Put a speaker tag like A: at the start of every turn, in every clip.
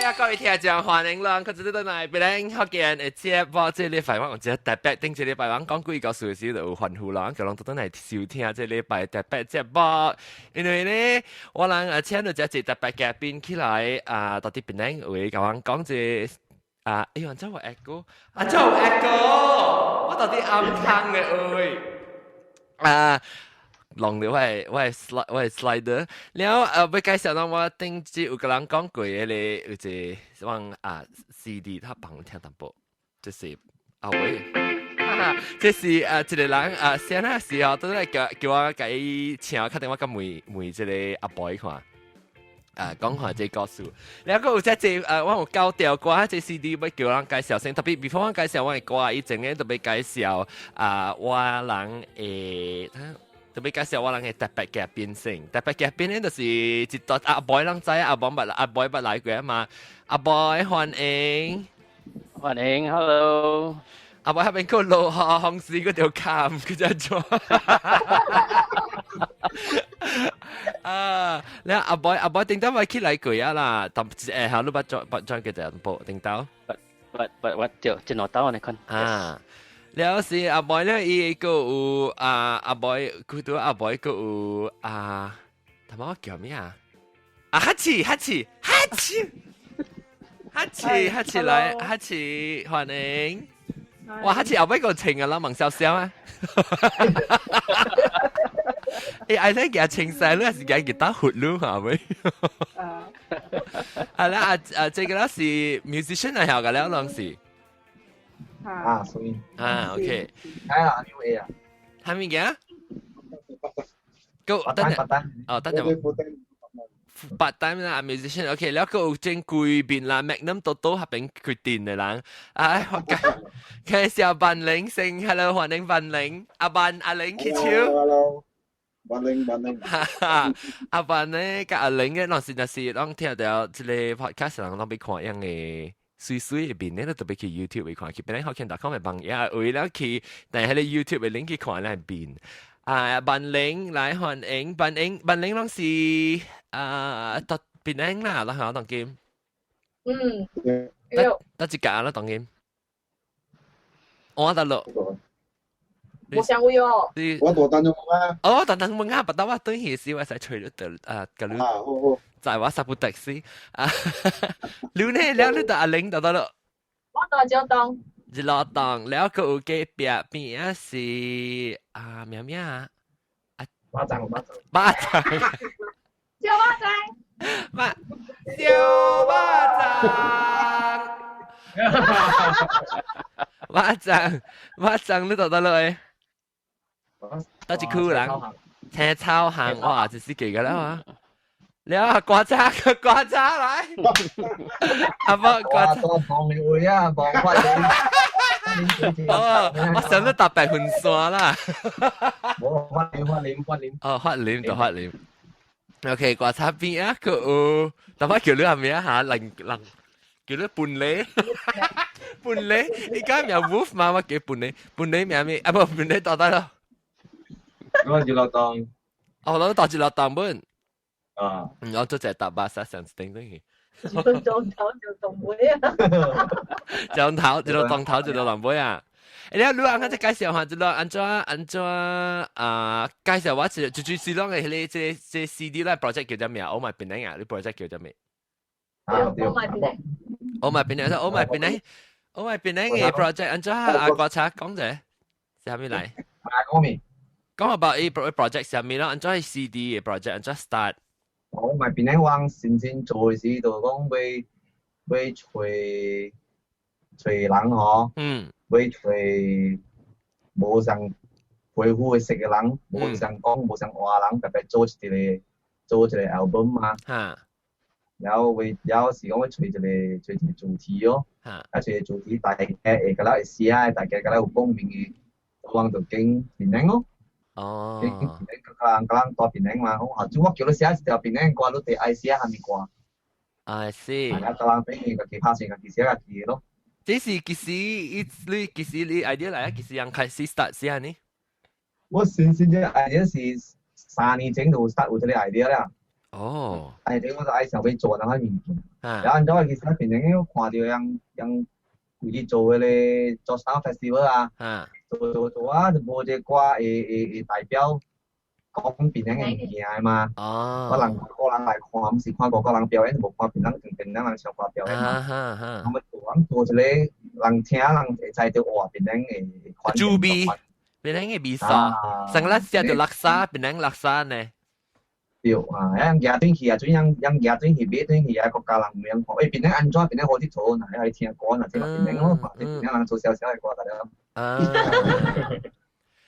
A: 啊，各位聽眾歡迎啦！佢哋都嚟俾你學見誒，即係播即係禮拜我即係特別頂住禮拜講幾個數字就歡呼啦，佢哋都嚟收聽即係禮拜特別即係播，因為咧我哋請到一特別嘉賓起來啊，到啲邊咧會講即啊，哎呀，真係 echo， 啊真係 echo， 我到啲暗坑嘅喂啊！ลองดูว่า slider แล้วไป介紹到我頂次有個人講過嘅咧，有隻往CD 他幫我聽淡薄，就是喂，這是一個人先那時候都嚟叫我佢請我，確定我咁梅這個阿 boy 看。講下這個數，然後有隻我有教掉過，隻 CD 要叫人介紹先，特別 before 我介紹我嘅歌，以前咧特別介紹我人特別介紹我人嘅特別嘅變性，特別嘅變咧就是一段阿 boy 人知阿 boy 不來過嘛，阿 boy 歡迎
B: hello，
A: 阿 boy 喺邊個路行市嗰條camp佢就做。你阿 boy 頂到咪起來過啊啦，但係你不裝嘅就唔頂到。
B: 我就攞到你看。
A: แล้วสิอาบอยเนี่ยอีก็อาบอยคือตัวอาบอยก็ทำไมว่าเกี่ยวมั้ยฮัตชิ嚟ฮัตชิ歡迎哇ฮัตชิอาบอยก็情啊啦萌笑笑啊ไอ้เนี่ยแก情晒咯是แกกีตาร์หุด咯係咪แล้ว這個是 musician 嚟嘅แล้วลองสิ
C: 所以
A: OK
C: 係啊 New A 啊
A: 係咪嘅ก็
C: 等陣
A: 等陣part-time 啦 musician OK แล้วก็正貴邊啦 Magnum 多係邊決定嘅人介紹班領先 Hello 歡迎班領阿領起超
C: Hello 班領
A: 阿班咧กับ阿領嘅當時就是當聽到這個 podcast 人當俾看樣嘅水嘅邊咧都特別去 YouTube 去看，去邊咧好見到講嘅朋友，為了去但係喺 YouTube 嘅 link 去看咧邊班領來歡迎班領攏是特邊領啦，然後當劍得一架啦當劍，我得咯。
D: 冇上會哦。
C: 我多等咗啊。
A: 哦，等問下，不得我對起時我使除咗個女。
C: 好。
A: 就係話十部的士แล้วเนี่ยแล้วนี่แต่阿玲得咯。
D: 我到就當。
A: 一落檔，แล้วก็有嘅邊是咩咩啊？
C: 巴掌。
D: 小巴掌。
A: 小巴掌你得咯誒？得隻酷人，車超行哇，這是幾個啦嘛？แล้วกว่าจ้าไรกว่าจ้า
C: 幫你會啊，幫翻你。
A: 我想都搭白雲山啦。
C: 我發臉。
A: 發臉。OK， กว่าจ้า邊啊佢但係叫你係咪啊嚇？能叫你半厘，而家咪有 wolf 嘛？我叫半厘咩？不半厘到得咯。
C: 我住落檔。
A: 我到住落檔本。我都淨係搭巴士上頂東西。
D: 撞頭就動會啊！
A: 撞頭就到撞頭就到龍杯啊！你睇你啱啱介紹下，就攞安怎介紹我最是講嘅你這 CD 咧 project 叫做咩啊？ Oh My Penang 啊，你 project 叫做咩
D: ？Oh My Penang。Oh
A: My Penang 嘅 project 安怎國策講者，係咪嚟？講about 呢 project 係咪咯？安怎 CD 嘅 project 安怎 start？
C: 我咪變咧往先做時就講要找人嗬，要找無上皮膚會識嘅人，無上講無上話人，特別做一個 album 嘛。然後有時講要找一個主題哦，找一個主題大家會覺得會寫，大家覺得有共鳴嘅，往就經變咧咯。
A: 哦，
C: 可能大邊領嘛，我叫你寫一條邊領歌，你哋愛寫係咪歌
A: ？I see。
C: 係啊，可能俾你個其他先個寫個字咯。
A: 這是其實你 idea 嚟啊？其實人開始 start 先呢？
C: 我先嘅 idea 是3年前就 start 有這個 idea 啦。
A: 哦，
C: 哎，你我就愛想要做那個物件。
A: 啊，
C: 然後你再其實邊個看到人佢哋做嘅咧，做 Star Festival 啊，做啊，就冇隻歌會代表講邊個嘅物件嘛。
A: 哦，
C: 個人來看，唔是看個人表演，就冇看邊個人唱歌表演嘛。咁咪做一個人聽人會知道哇，邊個嘅款。
A: จูบีเป็นไงบีซอสังลักษณ์จะรักษาเป็นไงรักษาเนี่ย
C: 對啊，yang gia短期啊，最yang gia短期買短期啊，國家人唔樣講，誒邊個安裝邊個好啲做，嗱係聽歌嗱，即係邊個咯，邊個人做少少嘅歌，大家。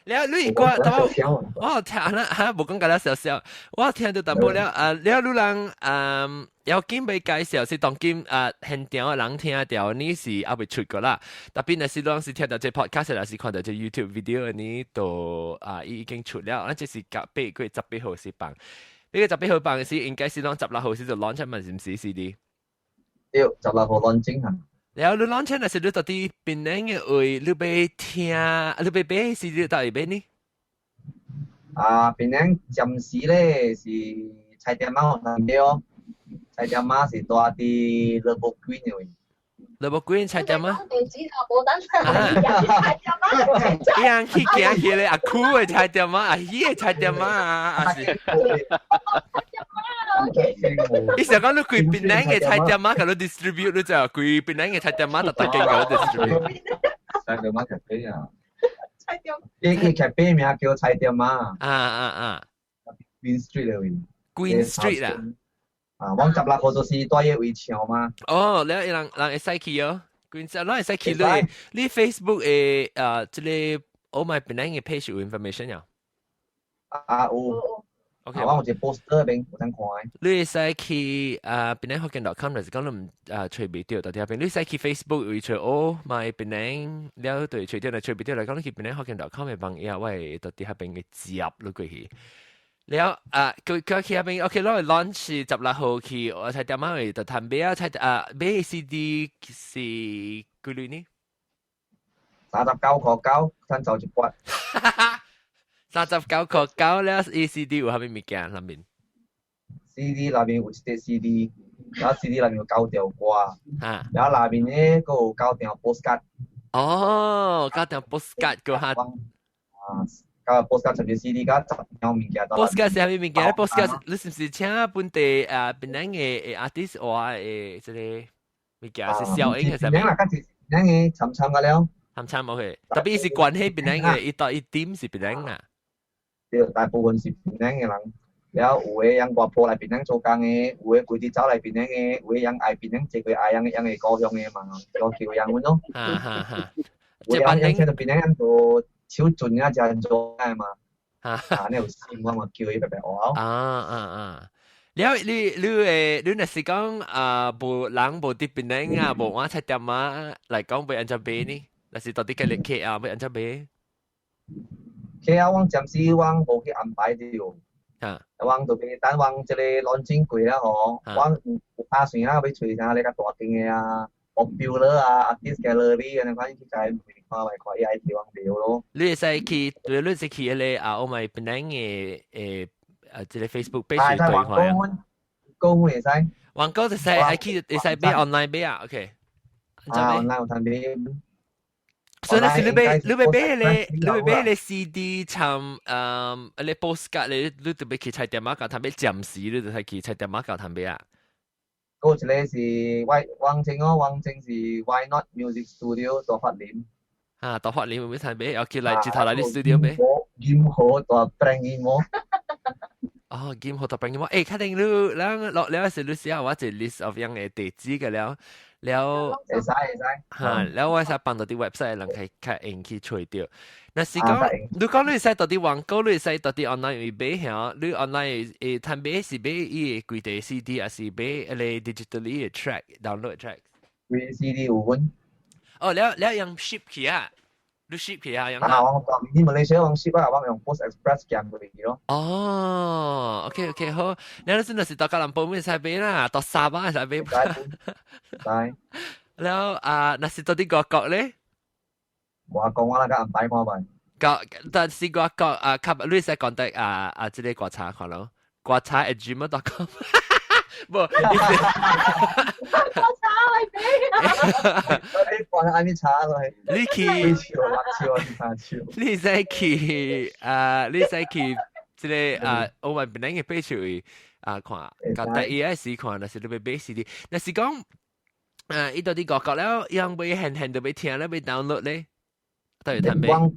A: แล้วลุยกว่าแต่ว่า我聽啦嚇，冇講緊啦少少，我聽到淡薄了แล้ว路人有見被介紹是當見現場嘅人聽到呢是後尾出過啦，特別係路人是聽到這 podcast 還是看到這 YouTube video 呢度已經出了，那就是8月18號是辦。呢個18號辦嘅時，應該是當16號時就 launch 咪是唔是 CD？
C: 對，16號 launching 嚇。
A: 然後你 launch 嗰時，你到底邊樣嘅會你被聽，你被買 CD 到底邊呢？
C: 邊樣暫時咧是菜店媽學堂嘅，菜店媽是大啲 Level Green 嘅。
A: Level Green 菜店媽？
D: 地址頭冇等菜店媽。
A: 樣去行去咧，阿酷嘅菜店媽，阿姨嘅菜店媽啊是。你成日講你佢邊樣嘅菜店媽，佢都 distribute 你就佢邊樣嘅菜店媽就大間佢都 distribute。
C: 菜店媽咖啡啊！菜店。啲咖啡名叫菜店媽。Green Street 嚟嘅。
A: Green Street 啊。
C: 我16號就是大約圍牆嘛。
A: 哦，你人會使去哦。Green Street 會使去你 Facebook 嘅即係我買邊樣嘅 page 有 information 啊？
C: 有。
A: OK，
C: 我有一個 poster 邊有通看。
A: 你會使去邊樣hokkien.com 就是講你唔找唔到到底邊，你會使去 Facebook 會找哦買邊樣了對找到嚟找唔到嚟講，你去邊樣hokkien.com 嘅幫嘢，我會到底下邊嘅接落過去。แล้ว佢去下邊 OK 攞嚟 launch 16號去，我睇點樣會就談咩啊？睇咩 CD 是幾類呢
C: ？39.9，趁就一筆。
A: 39.9แล้ว CD 有下邊物件裏面
C: ？CD 裏面有一隻 CD， 然後 CD 裏面有9條歌，然後裏面咧個有9條 postcard。
A: 哦，9條 postcard 個下。
C: postcard 上面 CD 加10條物件。
A: postcard 是下邊物件 ？postcard 你是唔是請本地邊樣嘅 artist 或誒即係物件是小英嘅上面？
C: 邊樣啦？跟住邊樣嘅參嘅了。
A: 參 OK， 特別是關係邊樣嘅一到一點是邊樣啊？
C: 對，大部分是邊樣嘅人，然後有嘅人外婆嚟邊樣做工嘅，有嘅佢哋走嚟邊樣嘅，有嘅人愛邊樣接佢愛樣嘅高雄嘅嘛，就叫人揾咯。有嘅人聽到邊樣人做超盡啊，就係做嘅嘛。呢條線我咪叫佢白白學。
A: แล้ว你那是講無人無啲邊樣啊，無我菜店啊嚟講俾人就俾呢，那是到底嘅你 KL 俾人就俾。
C: KL 我暫時我冇去安排掉，我就俾等我這裡launching過啦嗬，我有打算啦，要找下你個大間嘅啊 ，popular 啊 ，artist gallery 啊，反正去睇看嚟看，伊係地方掉咯。
A: 你係去嗰個我咪邊樣嘅即係 Facebook page 對話啊。
C: 廣告會使。
A: 廣告就使係去會使俾 online 俾啊 ，OK。online
C: 有睇俾。
A: 所以那是你俾你 CD 參你 postcard 你特別去菜店買搞談俾暫時你就係去菜店買搞談俾啊。
C: 嗰一個是王正是 Why Not Music Studio 大發林。
A: 大發林會談俾，要去嚟接頭嚟啲 studio 俾。
C: 劍河大 brand 嘅麼？
A: 哦，劍河大 brand 嘅麼？誒，確定你落了時你寫我一 list of 樣嘅地址嘅了。
C: 會使
A: แล้วว่าจะปังตัวที่เว็บไซต์หลังแค่เองที่ช่วยเดียวนั่นสิก็ดูก็รู้ใช้ตัวที่วางก็รู้ใช้ตัวที่ออนไลน์มีเบย์เหรอหรือออนไลน์ทำเบย์สิเบย์อีกุยเตซีดีอ่ะสิเบย์อะไรดิจิทัลอีแทร็กดาวน์โหลดแทร็ก
C: ซีดี有揾
A: แล้วยัง ship 起啊ดู ship 起啊ยัง
C: 你馬來西亞我 ship 啊我用 Post Express 寄過去咯
A: 哦 OK 好แล้วนั่นสิตัวกำลังปุ่มไม่ใช่เบย์นะตัวซาบ้าใช่เบย์แล้วนั่นสิตัวที่กอกเลย
C: 我講我那個安排看吧
A: 但是我覺ขับลุยใส่ก่อนแต่這裡觀察看咯瓜茶 @gmail.com 不，
D: 我查嚟俾。
C: 你講下啲茶落去。
A: 你去
C: 幾潮六潮三潮。
A: 你使去你使去即個我們本來嘅背出看講第一時看，但是你要買 CD， 但是講伊到啲國國了，樣未現到要聽咧，要 download 咧，到底睇咩？
C: 汪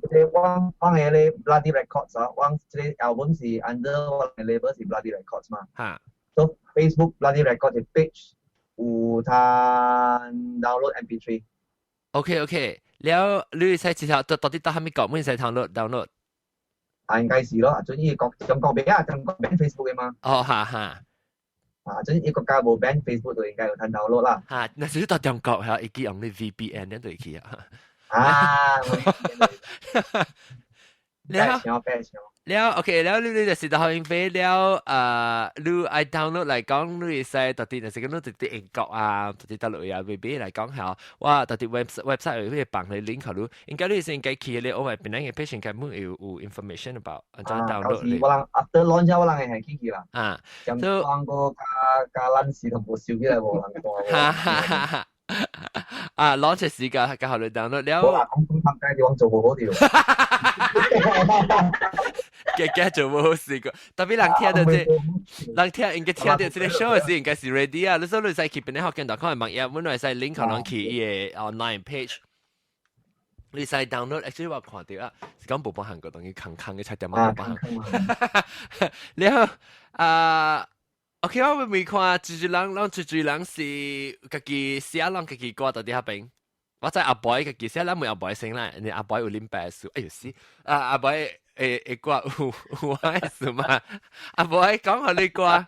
C: 嘅咧 Bloody Records 啊，汪即係 album 是 under 我嘅 label 是 Bloody Records 嘛。
A: 嚇。
C: So Facebook Bloody Records 嘅 page 有攤 download MP3。
A: OK，了你使直頭到底到蝦米國門使 download？
C: 應該是咯，總之中國邊啊，中國 ban Facebook 嘅嘛。
A: 哦，嚇。
C: 總之國家冇 ban Facebook 就應該有攤 download 啦。
A: 嚇，那時到中國係已經用啲 VPN 咧對起啊。了 OK 了，你就是到後面飛了你愛 download 嚟講，你使到底就是講你啲英國啊，到底到落啊 VB 嚟講係哇，到底 website 有啲幫你 link 佢，應該你應該去你我咪邊個 page 應該有 information about，再 download 你。
C: 我人 after launch 我人係去啦。咁
A: 都
C: 講個加撚事同冇笑起來冇人講。
A: 攞隻時間教你 download 了。
C: 我話講中參街地方做冇好條。
A: 嘅做冇好事個，特別人聽到即，人聽應該聽到即個 show 時應該是 ready 啊！你所以你使去邊啲學見到可能網頁，本來使 link 可能去伊個 online page，你使 download actually 我看到啊，是講冇幫韓國等於坑嘅七點冇幫。然後OK， 我未看最人是家己寫人家己歌到底下邊。我知阿 boy 嘅其實咱冇阿 boy 先啦，你阿 boy 有拎白書，哎呦死！阿 boy 會掛有係什麼？阿 boy 講下你掛，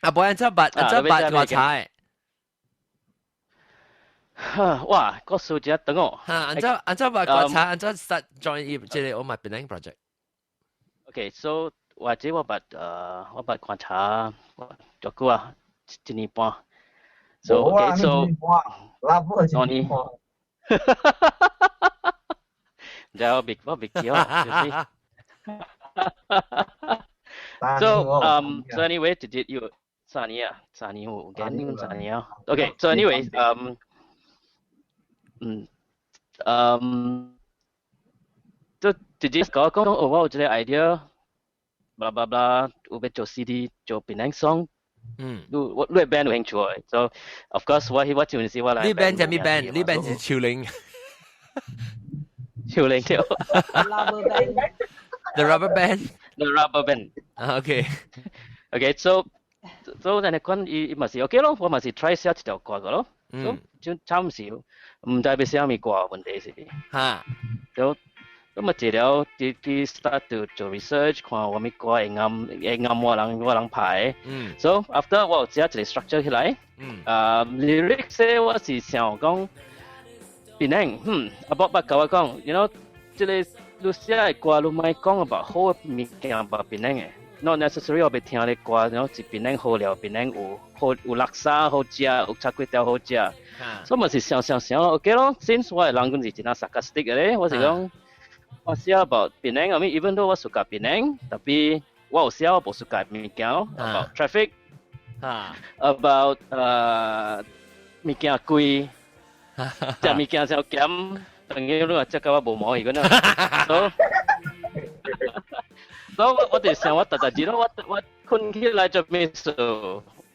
A: 阿 boy 按照八掛菜。
B: 哇，個數字等我。
A: 按照八掛菜，按照 start join 即係我咪 Penang project。Okay，so
B: 或者我把觀察做過啊，1年半。So okay，so
C: 我
B: 你，就我別叫啊。So anyway，直接要3年啊，3年我驚3年啊。Okay，so anyway，就直接講我有這個 idea，blah blah blah，我要做 CD，做Penang song。你 band 有興趣嘅 ，so of course 我就係我嚟。
A: 呢 band 就咩 band？呢 band 是超齡。
B: 超齡條。
A: The Rubber Band。The
B: Rubber Band。OK，so 但係講伊咪是 OK 咯，我咪是 try 寫一條歌個咯，就差唔少，唔代表寫咩歌問題是。
A: 嚇。
B: 咁咪治療啲 start to 做 research， 看我咩歌會啱我人排。So after 我有寫一個 structure 起來。lyrics 我是想講，Penang，阿伯教我講 ，you know， 即係你寫嘅歌，你咪講 about 好物件 about Penang 嘅 ，not necessary 我被聽嘅歌，然後是Penang好料，Penang 有垃圾好食，有炒粿條好食。所以咪是想 ，OK 咯。Since 我係人講是真係 sarcastic 嘅咧，我是講。我寫 about Penang， I mean even though 我 suka Penang， tapi 我有寫我冇 suka 物件 about traffic，about 物件貴，食物件就減，當然你話即係我冇摸佢嗰啲，所以我哋想我特字咯，我困起來做咩事？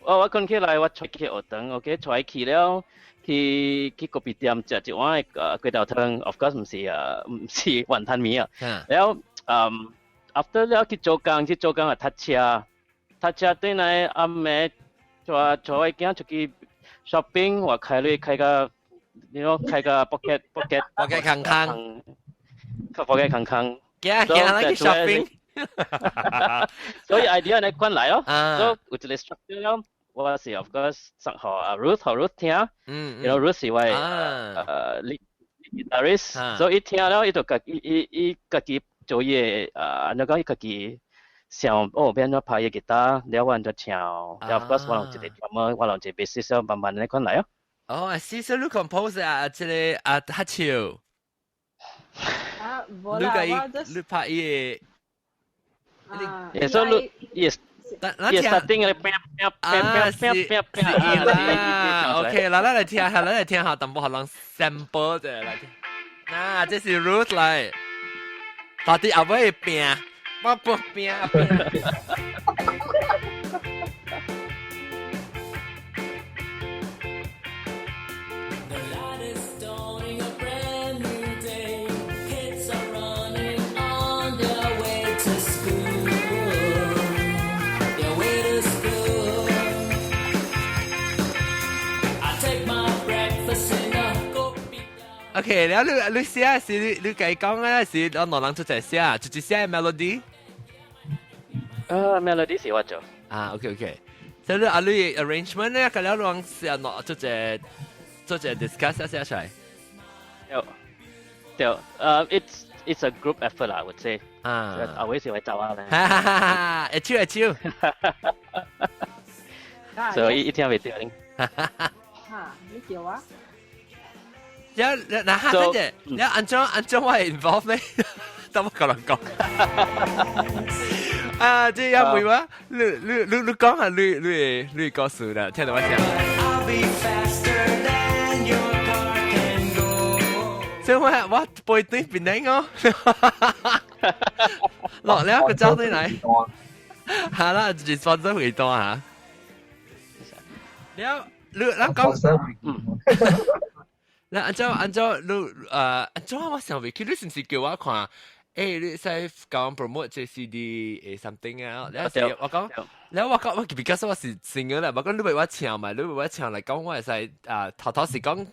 B: 我困起來我出去學堂 ，OK， 出去了。去嗰邊店食一碗粿條湯 ，of course 唔是雲吞麵啊。然後after 了去做工啊，搭車對來暗暝，坐一間出去 shopping， 我開個 pocket 康康，
A: 行去 shopping，
B: 所以 idea 你關來咯，所以有一個 structure 咯。我是 of course 上學Ruth 聽，you know Ruth 是位guitarist， 所以一聽了，伊就伊家己做嘢，你講伊家己想變咗拍嘢吉他，了我就唱，然後 of course 我用一個 drummer， 我用一個 bassist， 慢慢你講來
A: 哦。I see， so you compose 即個黑潮。
D: 冇啦，我
A: 你拍嘢。
B: 所以
A: 那聽
B: starting 嘅
A: OK，嗱，嚟聽下，嚟聽下，淡薄可能 sample 啫，嚟聽。啊，這是 root 嚟，到底後尾變，我不變。OK， แล้ว你เสียสิ你計講咧是我兩人出嚟寫，直接寫 melody。melody
B: 是我做。
A: 啊 ，OK， 所以你 arrangement 咧，佢兩人寫攞出嚟discuss 寫出嚟。
B: 對，it's a group effort 啦，我知。啊，後尾時會走啊咧。
A: 哈哈哈哈！一超。
B: 所以一天未掉零。
D: 嚇，你叫啊？
A: 嗱嚇真嘅，你安裝我係 involve 咧，都冇可能講。啊，即係有冇話？你講下你告訴啦，聽到我講。所以我背對邊頂哦，落了個招對嚟，係啦，就放咗回多嚇。แล้วแล้วก็แล้วอันเจ้าลูอันเจ้าว่า想未，佢你是唔是叫我看？你使講 promote 這 CD something 啊？แล้ว我講我 because 我是 singer 啦，我講你為我唱嘛，你為我唱嚟講，我係使頭是講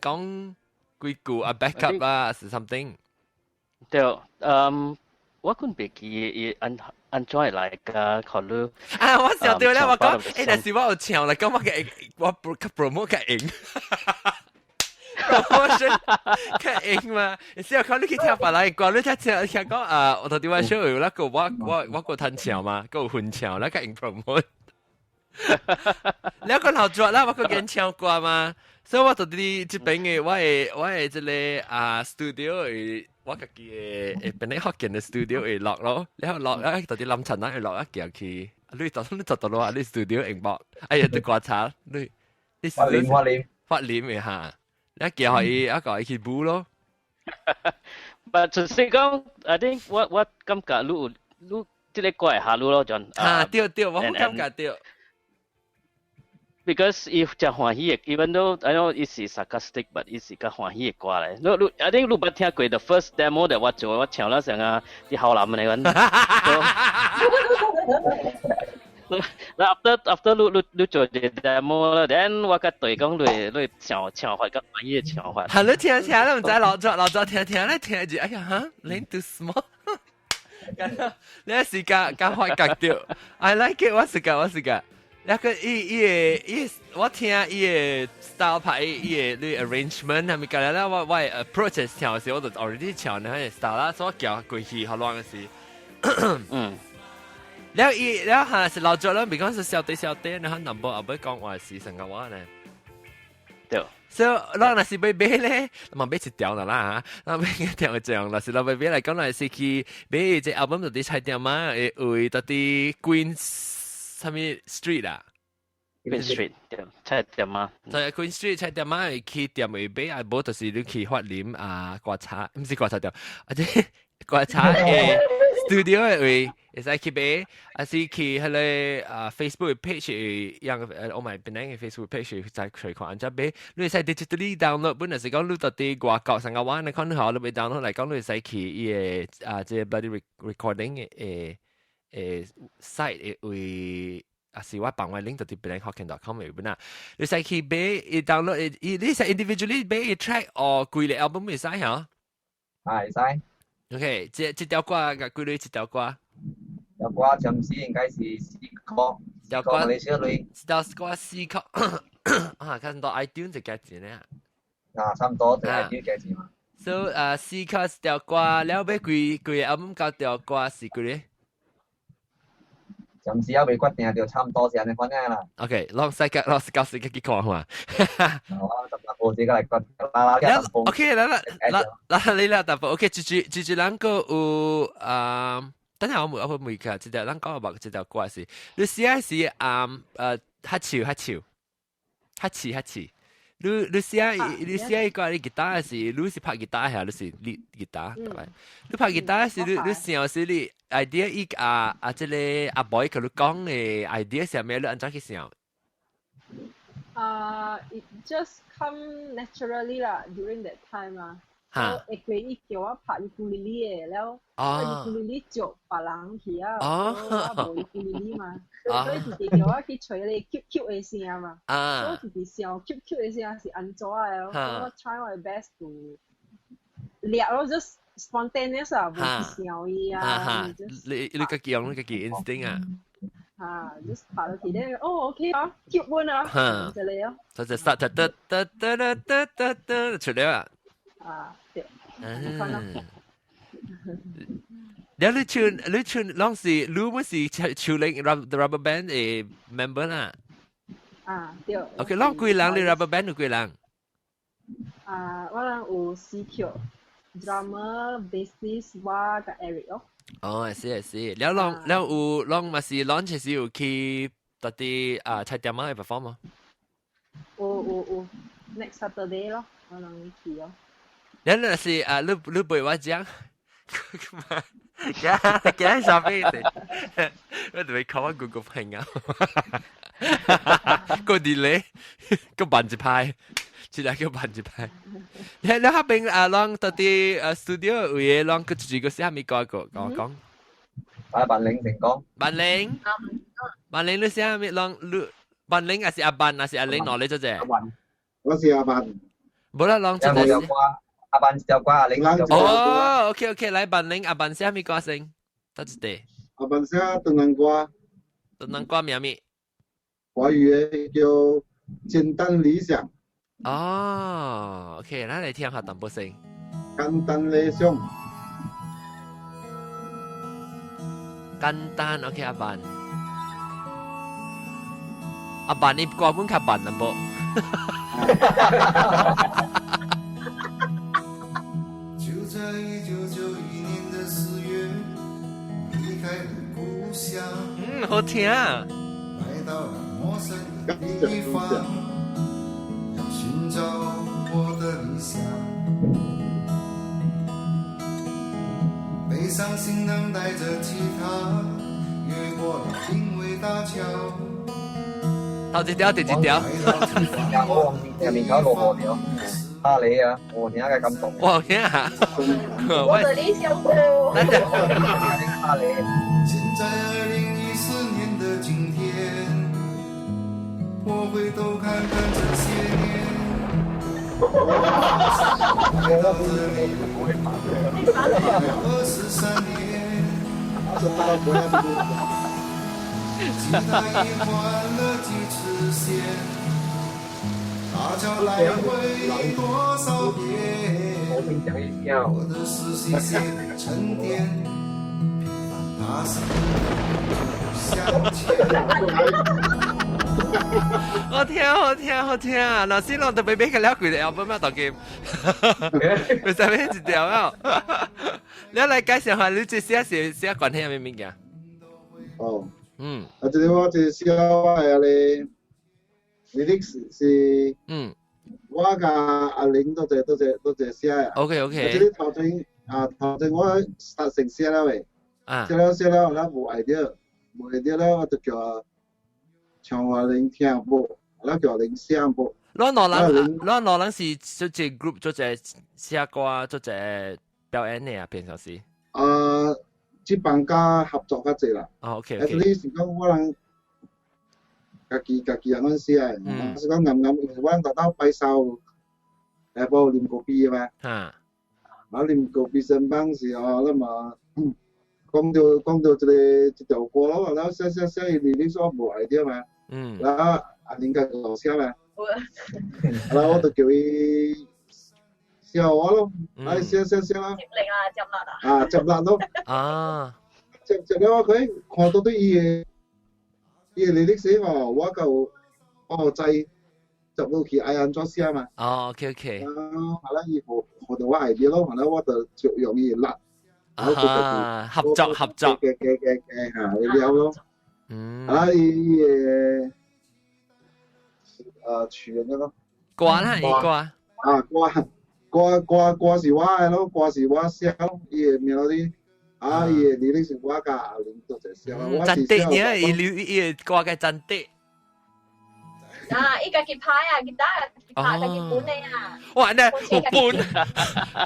A: 幾句啊 backup 啊，是 something。
B: 對，我估別記enjoy 嚟嘅考慮。
A: 啊，我想對啦，我講，但是我有唱嚟講，我 promote 嘅贏。promotion 較贏嘛，有時候看你去聽別人歌，你聽講我頭啲話 show 有那個我個彈唱嘛，個有混唱，那個贏 promote。你個老作啦，我個演唱歌嘛，所以我頭啲這邊嘅我係這個studio 我自己嘅本來學緊嘅 studio 會落咯，然後落到啲lâm塵會落一件去，你做到啊？你 studio 熒幕，哎呀，都觀察你
C: 發臉
A: 嘅嚇。一件可以一個去補咯。
B: 但係實講，I think 我感覺你即係過嚟下路咯，John。
A: 對，我感覺對。
B: Because if 就歡喜嘅 ，even though I know it is sarcastic, but it is 個歡喜嘅歌嚟。I think 你冇聽過 the first demo 就我做，我唱啦成啊啲後男嚟揾。after 你做啲 demo 啦 ，then 我個隊講你唱法個歡喜嘅唱法。
A: 係你聽，你唔使老早聽，你聽住，哎呀嚇，你 too small。你係時間咁快格掉 ，I like it， 我時間。那個我聽伊個 style 拍伊個你 arrangement 係咪？咁啦，我 approach 唱嘅時候，我就 already 唱呢個 style 啦，所以叫過去好亂嘅事。แล้วหาสิเราจอแล้วมีก็是小弟นะฮะนัมเบอร์เอาไป講話是成個話呢
B: 對
A: 所以เรา那是買咧มัน買一條啦嚇เรา買一條這樣啦是เรา買嚟講來是去買這 album 到底菜店嘛會到底 Queen 什麼 Street 啊
B: Queen Street 對菜店嘛
A: 在 Queen Street 菜店嘛去店會買啊無就是你去發林刮茶唔是刮茶店或者刮茶studio 會使去買，還是去迄個Facebook page 樣我咪本來嘅 Facebook page 在隨看，就買你使 digitally download，本來是講你到啲外國成個灣你看好，你咪 download 嚟講你使去伊個即係 bloody recording 嘅site 會是我幫我 link 到啲本來 Hokkien.com 嘅本啦，你使去買 download 你使 individually 買 track 哦，貴嘅 album 會使嚇？
C: 係使。
A: OK，這條歌嘅幾類？這條歌？
C: 條歌暫時應該是4曲，條歌馬來西亞類。
A: 條歌4曲啊，看到 iTunes 就價錢咧。
C: 啊，差唔多就 iTunes 價錢嘛。
A: So 4曲條歌，了尾幾個 album 交條歌是幾類？
C: 暫時有未決定，就差唔多是安尼款啦。
A: OK，攞世界去看嘛。
C: 我自己嚟決啦。
A: OK，嗱，你啦，但係 OK，住人個有等下我每個即條咱講about即條歌是，你寫是黑潮，你寫一個你吉他是，你是拍吉他係，你是練吉他，你拍吉他是你想是你 idea 一即個阿 boy 佢講嘅 idea 係咩？你按怎去想
D: ？It just come naturally 啦 ，during that time 啊。我會記叫我拍尤克里里嘅，แล้ว尤克里里做別人去啊，我冇尤克里里嘛，所以自己叫我去吹你 Q 嘅聲嘛，所以自己想 Q 嘅聲是安怎嘅，所以我 try my best to 練咯 ，just spontaneous 啊，冇去想伊啊，
A: 你自己用你自己 instinct 啊。
D: just 拍到佢咧，OK 啊 ，Q 滿啊，就嚟咯，
A: 就 start 出嚟啊。
D: 對，
A: แล้ว你唱ลองสิรู้มั้ยสิชูเล็ก rubber band เอ member น่ะ
D: 對
A: โอเคลองกี่หลังเลย rubber band กี่หลัง
D: 我哋有4條 drummer bassist ว่ากับ Eric
A: อ๋อสิแล้วลองมาสิ launch สิอยู่ที่ตัดที่ใช้เตรียมมาให้ perform มั้ย
D: next Saturday 咯我哋去咯
A: แล้วน่ะสิ你背我講嘅上邊我哋靠我 Google 朋友個 delay 個板子派只係個板子派แล้ว嗰邊ลองตัดที่ studio 嘢ลอง個自己個寫咪講
C: บันเลง成功
A: บันเลง你寫咪ลองบันเลง還是阿บัน還是阿玲攞你咗啫
E: 我是阿บัน
A: 冇啦ลอง
C: 有冇有歌阿บัน有歌阿玲有歌
A: 哦 OK 來บันเลง阿บัน寫咪歌聲得一地
E: 阿บัน寫東南歌
A: 名咪
E: 華語嘅叫簡單理想
A: 哦 OK 咱嚟聽下淡薄聲
E: 簡單理想
A: 簡單 OK 阿บันนี่歌本較บัน淡薄
F: 在1991年的4月，离开了故乡。
A: 好聽啊！
F: 來到了陌生的地方，要尋找我的理想。背上行囊，帶着吉他，越過了定位大橋。
A: 第幾條？
C: 我忘記入面搞落河了。你啊，我聽嘅感動。
A: 我聽啊，
D: 我的理想國。
F: 現在2014年的今天，我回頭看看這些年，到這裡23年，吉他已換了幾次弦。大橋來回多少遍？我的思緒先沉澱，平凡踏實向前。
A: 好聽啊！老師讓特別俾佢了解嘅 album 咩當劍？佢上面一條啊！你嚟介紹下你最寫關係係咩物件？
E: 這裡我最寫係你。lyrics 是我甲阿玲都在寫啊。
A: OK。
E: 即係頭前我實成寫啦喂。寫了，我冇 idea 咧，我就叫唱阿玲聽播，我叫阿玲寫播。
A: 攞兩人是做隻 group 做隻寫歌做隻表演嘅啊，平常時。
E: 即幫家合作較濟啦。
A: OK。
E: 你是講我人。家己人講寫，我是講啱，因為我哋到拜壽，報啉咖啡嘛。我啉咖啡上班時候，咁啊，講到這條歌咯，然後寫你說冇 idea 嘛。然後阿玲家個寫嘛。然後我就叫佢寫我咯，嚟寫啦。接力咯。接了佢看到啲嘢。你歷史我就制就到去愛安怎寫嘛。
A: OK。
E: 後來伊學到我 idea 咯，後來我就容易辣。
A: 啊，合作
E: 嘅嚇，你了咯。啊，伊嘅傳嘅咯。
A: 歌啦，伊歌。
E: 啊，歌是我嘅咯，歌是我寫咯，伊嘅 melody。啊，伊嘅lyrics是我甲阿玲做者寫咯。
A: 真的呢，伊嘅歌嘅真的。
G: 啊！伊家己拍啊，吉他拍家己本的啊。
A: 哇！呢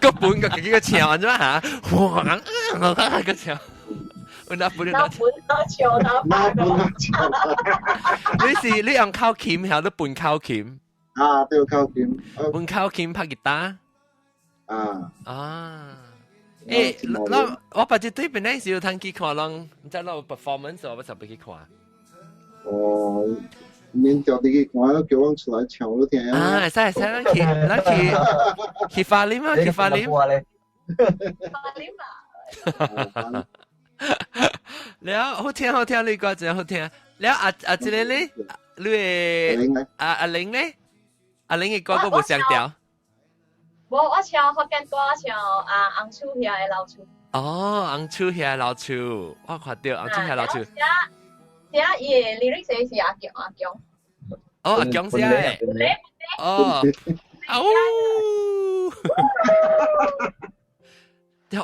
A: 個本個幾個唱啫嘛嚇，哇！個唱，我拿本
G: 拿唱拿拍
A: 個。你用口琴還是本口琴？
E: 啊，對口琴。
A: 本口琴拍吉他。
E: 啊。
A: 誒，我把這對本來是有通去看咯，唔知攞 performance 我就俾佢看。
E: 哦。免叫你去看，叫我出來唱都聽
A: 啊！使，咱去花蓮啊，去花蓮。
G: 花蓮嘛。
A: 了，好聽，你歌真好聽。了啊，這個咧，你嘅阿玲咧，阿玲嘅歌個冇上調。
G: 我唱福建歌，唱紅樹遐嘅老樹。
A: 哦，紅樹遐老樹，我看到紅樹遐老樹。
G: 寫伊lyrics 是阿強。
A: 哦，阿強寫嘅。哦。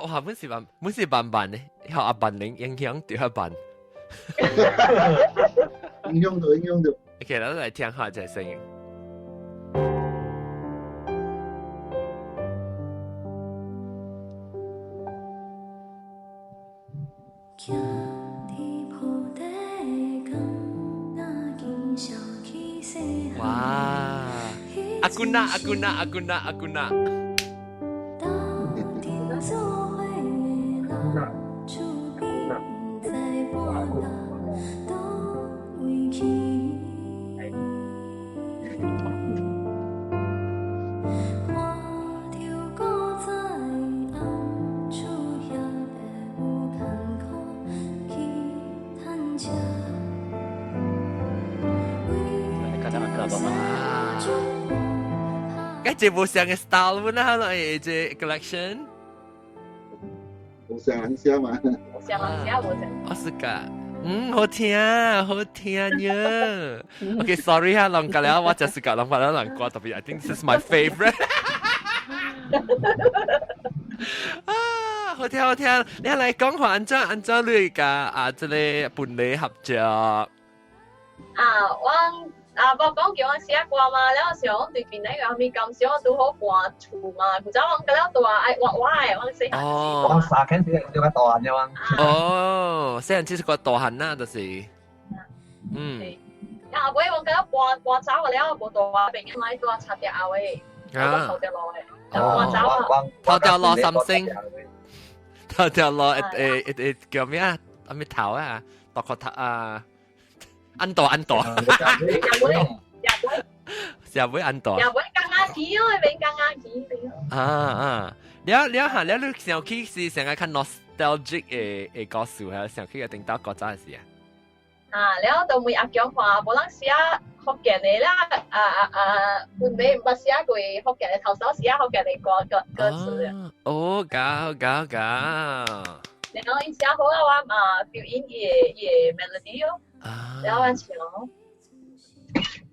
A: 哇，本是扮呢，學阿扮領影響掉一扮。
E: 影響到。
A: OK，咱來聽下這聲音。哇！阿姑娜。這部上嘅 style 本啦，係這 collection。
E: 冇上很少嘛。
A: 我是噶，好聽呀。OK，sorry 哈，諗緊啦，我就是個諗法啦，難怪特別 ，I think this is my favorite。啊，好聽，你嚟講下按照你個這裡本地合作。
G: 無講叫我寫歌嘛，了時候我對邊那個還沒咁少，我都好掛厝嘛，佢走我嗰了大愛畫我寫下。
C: 哦，我三間先叫個大漢啫嘛。
A: 哦，雖然只是個大漢啦，就是。
G: 啊，尾我嗰了掛走個了，無大話邊個買多插條後尾，我頭條落嘅，掛走啊。
A: 頭條落三星，頭條落叫咩啊？咩頭啊？獨個頭啊？安朵，社會安朵。
G: 社會更加奇咯，變更加奇
A: 啊！了，你上去是成日看 nostalgic 嘅歌詞，係上去嘅定到國家嘅事
G: 啊！了就每阿強話，無人寫福建嘅啦，本地唔寫過福建嘅，頭首寫福建嘅歌詞啊。
A: 哦，搞。
G: 然後伊寫好啦，我表演伊 melody 咯。แล้ววันเฉียว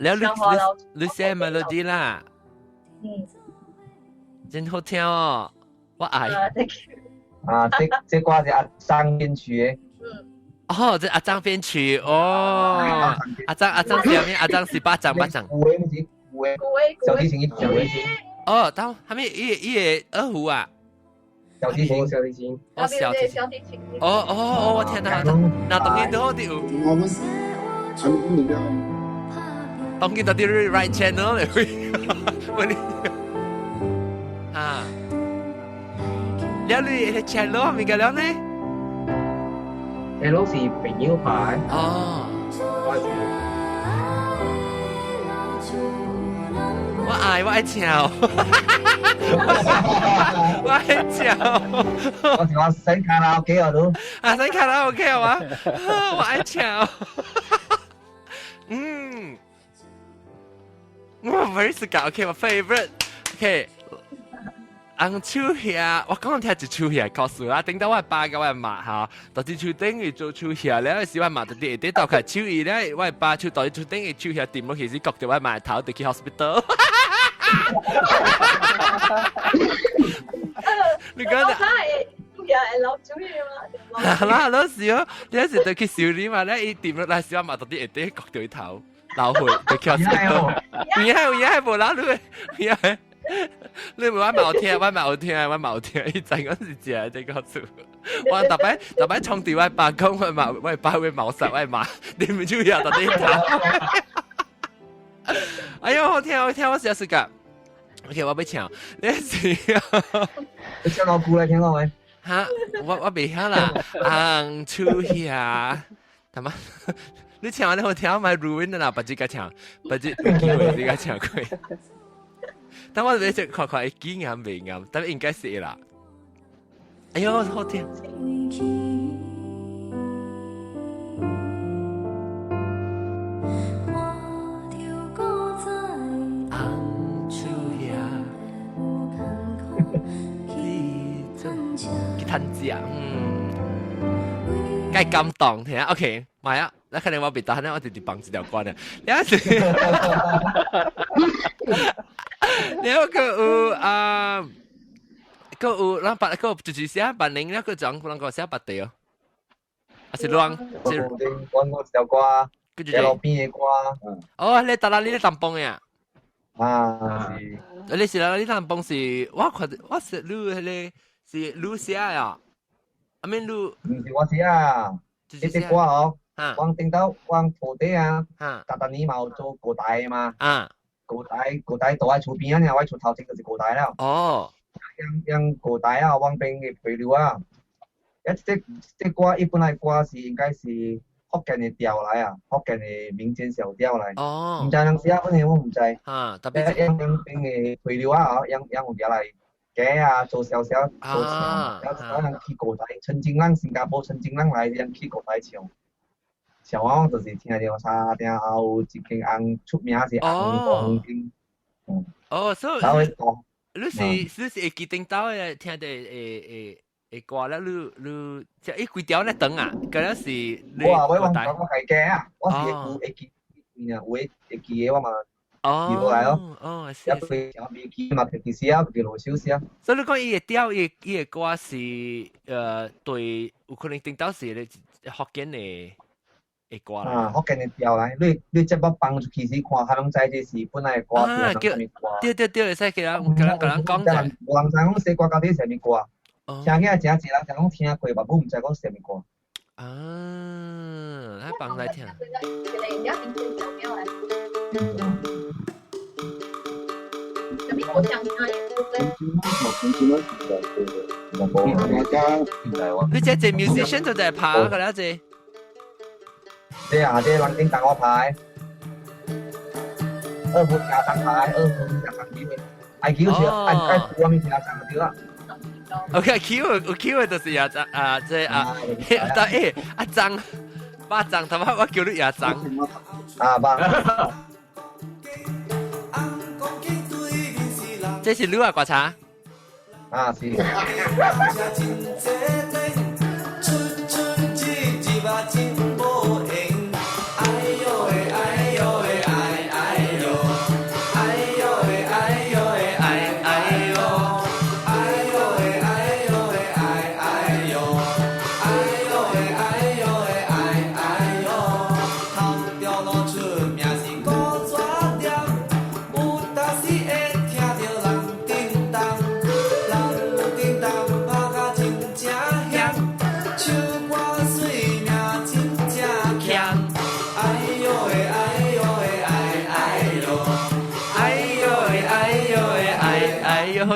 A: แล้วลูเซ่เมโลดี้ล่ะ真好聽哦，我愛。
C: 這歌是阿張編曲嘅。
A: 哦，這阿張編曲哦，阿張是咩？阿張是八張。
C: 古嘅，小提琴。
A: 哦，到後面伊個二胡啊。
C: 小提琴。
A: 哦，小提琴。哦，我聽到，那當然都好啲。當然到啲 right channel 嚟去，啊，แล้ว你 channel 係咪嘅了呢
C: ？channel 是朋友牌。
A: 哦。我愛跳，我愛跳。
C: 我想洗卡拉 OK 啊都。
A: 啊，洗卡拉 OK 啊，我愛跳。我 very 是搞 OK， 我 favorite。OK，红手下，我講聽一手下告訴我，頂到我爸甲我媽哈，到啲手頂去做手下咧，時我媽到啲倒開手伊咧，我爸手到啲手頂去手下掂落去時，覺到我媽頭就去 hospital。你講的。
G: 老主意嘛？
A: 啦，老時哦，你有時就去修理嘛，咧伊掂落來時我媽到啲啲角對頭，流血就去 hospital。而家無啦，你係。你唔係冇聽，我冇聽，伊陣嗰時只係告訴我特別衝住我爸講，我爸會謀殺我媽，你唔注意啊？到底哎呀，好聽，我試下㗎。OK， 我俾唱，你試啊？
C: 你唱老古嚟聽過未？
A: 嚇，我未聽啦。紅出下，係嘛？你唱你好聽，我咪 ruin 啦，不知個唱，不知機會呢個唱佢。但我哋只看會記啱未啱，但係應該是啦。哎呦，好聽！去參加，該感動聽 ，OK， 買啊！那可能我別打，那我直接綁這條關了。有時。然後佢有佢有嗱白佢就是寫白領咧，佢講能夠寫白地哦，還是亂？
C: 即係揾個條歌，跟住路邊嘅歌。
A: 哦，你打啦，你咧淡崩呀？
C: 啊，
A: 是。你是啦，你淡崩是，我是錄迄個是錄寫呀，I mean錄。
C: 唔是我寫啊，呢隻歌哦，我聽到我徒弟啊，特你冇做古代嘛。啊。古代都喺厝邊啊，我喺厝頭前就是古代啦。
A: 哦，
C: 用古代啊，往邊嘅配料啊，這歌一般來歌是應該是福建嘅調來啊，福建嘅民間小調來。哦，唔知人寫乜嘢我唔知。啊，特別用邊嘅配料啊，用調來嘅啊，做小小人去古代，陳景朗新加坡陳景朗來人去古代唱。像我就是聽到沙丁有一間紅出名是紅黃金。
A: 哦，所以你是會記定到嘅聽到嘅歌啦，你即係幾條咧等啊？嗰陣時你
C: 我係嘅啊，我是會記啊，會記嘅我嘛記落來咯。哦，一對小未記嘛，其實啊，記落少少。
A: 所以你講伊嘅調，伊嘅歌是對有可能定到是咧福建嘅。
C: 啊，福建嘅調嚟，你即係幫助其實看，下攏知這是本來嘅歌是啥物歌。
A: 對，會使叫人講者。
C: 無人知講寫歌到底是啥物歌，聽起來真濟人就講聽過，嘛，唔知講啥物歌。
A: 啊，喺幫來聽。你即係 musician 就係拍㗎啦，即。
C: 這人丁等我排，2分廿張牌，2分廿張機會。IQ 是IQ 我咪聽下張就對啦。
A: OK，IQ 就是廿張啊，即但阿張8張，頭先我叫你廿張。
C: 啊8。
A: 這是你啊，觀察。
C: 啊是。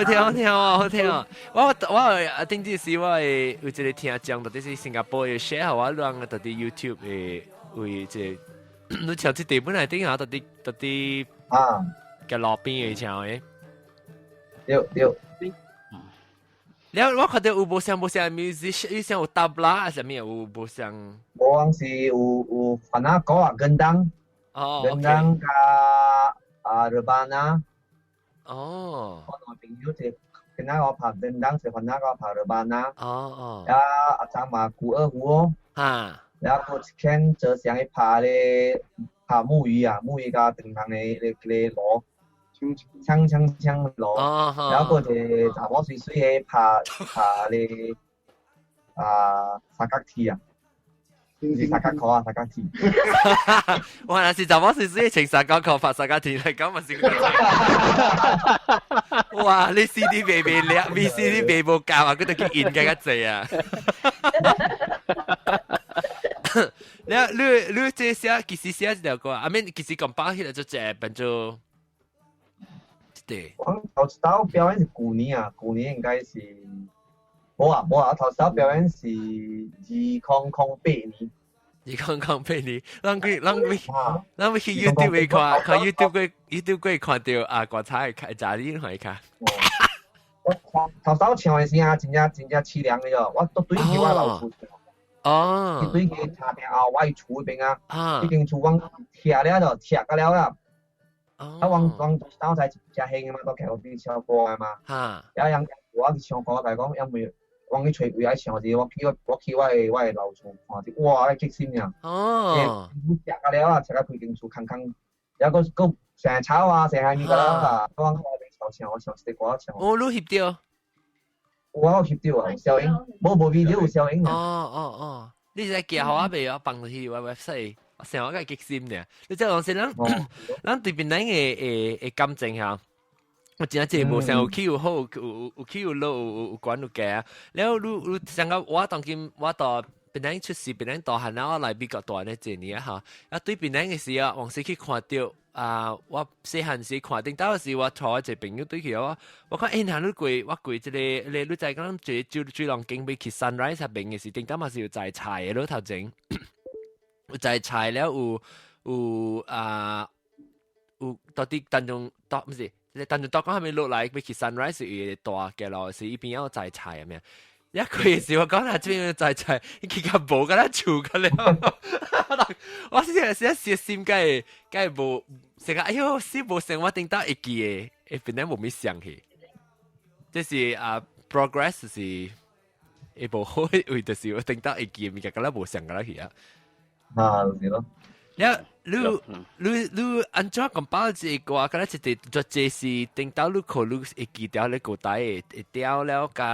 A: 好聽哦！我頂陣時我會有一個聽講，到底是新加坡嘅 share 我讓到底 YouTube 嘅為即你唱即地本來頂下到底啊嘅路邊嘅唱嘅。
C: 對。
A: 然後我覺得有無像 music， 有像有tabla啊，什麼有無像？
C: 我是有反正歌啊，跟當加Rebana。
A: 哦，
C: 我同朋友就跟那个爬登当是和那个爬的班呐。
A: 哦。
C: 呀，阿张嘛古二湖哦。
A: 哈。
C: 然後傾就上去爬咧，爬木魚啊，木魚個平衡嘅路，槍路，然後個就查某水嘅爬咧三角梯啊，是三角殼啊，三角梯。
A: 哇！那是查某水嘅穿三角殼爬三角梯嚟講，咪先。哇！你 CD 未叻，VCD 未冇教啊，佢哋叫演嘅一隻啊。你這寫其實寫一條歌，I mean 其實講包起來就這變做，對。
C: 我頭首表演是舊年啊，舊年應該是，冇啊，頭首表演是2008年。
A: 2008年，咱咪去 YouTube 看 YouTube 可以看到啊，國產嘅炸啲可以看。
C: 我頭首唱嘅時啊，真正凄涼嘅咗，我都對住我老厝。
A: 哦，
C: 佢對佢查定後，我厝邊啊，已經厝往拆了就拆個了啦。啊，往當才只興嘛，都企我啲唱歌嘅嘛。
A: 嚇，
C: 有人我去唱歌，但係講因為往去隨位喺唱時，我去我嘅老厝看啲，哇，激心呀！
A: 哦，
C: 拆個了啦，拆個佢間厝空，有個成炒啊，成下呢個啦，我哋唱我唱啲歌唱。
A: 哦，你翕到？
C: 我翕到啊，小影，冇 video 有小影啊。
A: 哦，你是寄好啊未啊？放落去我 website， 成我個激心嘅。你即係講先，咱對邊嘅感情嚇，我真係真係冇成有起有好，有起有落，有管有嘅。然後你成個我當今我到邊人出事，邊人大漢啦，我來美國大呢幾年嚇，啊對邊人嘅時啊，往時去看到。我細漢時看定到時，我坐一隻朋友對佢我講嗱你過即個你就係講最浪景俾去 sunrise 入邊嘅時，定到嘛是要摘菜嘅咯頭前，有摘菜了有到啲當中到唔是，當中到講係咪落嚟俾去 sunrise 要大嘅咯，是依邊有摘菜係咪？一佢時我講下這邊摘菜，佢個冇㗎啦，嘈㗎了。我先係心計冇成個，哎呦，先冇成我定到一記嘅，本來冇咩想起，即是progress 是一部好為的是我定到一記，咪個啦冇想㗎啦佢啊。
C: 係咯。
A: 你安怎講包這個啊？嗰啲就這是定到你可你一記掉你個帶會掉了個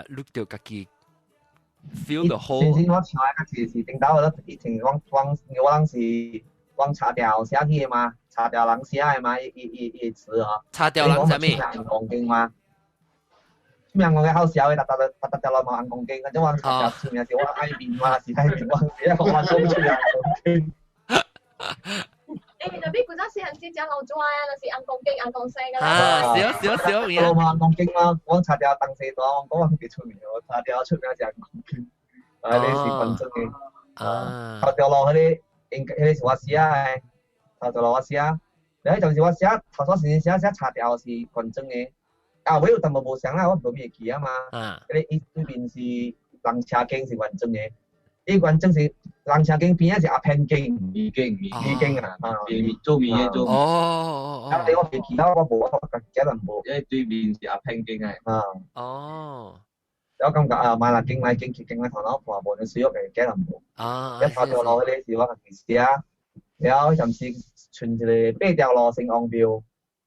A: 你就自己 feel the whole。
C: 先我唱一個字是定到我一定我當時往茶調寫去嘛，茶調人寫嘅嘛，一詞啊。
A: 茶調人寫咩？
C: 講經嘛。咩我嘅好笑嘅，特掉落網講經，即係話茶調前面是我愛面嘛，是愛面，我是一個我講出嚟講經。
G: 特別嗰陣時係先講老莊啊，那是硬講經、硬講聲㗎啦。
A: 少嘢。
C: 我嘛講經嘛，我茶調當時講，我講幾出名，我茶調出名就係講經，你是群眾嘅。茶調落嗰啲，嗰啲是我寫嘅，茶調落我寫。你就是我寫頭先時寫茶調是群眾嘅，我有淡薄冇想啦，我冇咩記啊嘛。嗰啲呢邊是人車經是群眾嘅。呢個人真是人車經邊一隻阿偏經，已經啊，做面嘢做。咁你我別其他我冇，我幾人冇，因為對面是阿偏經嘅。有感覺啊，買啦經買經頭腦話冇，你少咗嘅幾人冇。一發咗落去啲時我係試下，然後甚至傳住嚟八條路成昂標，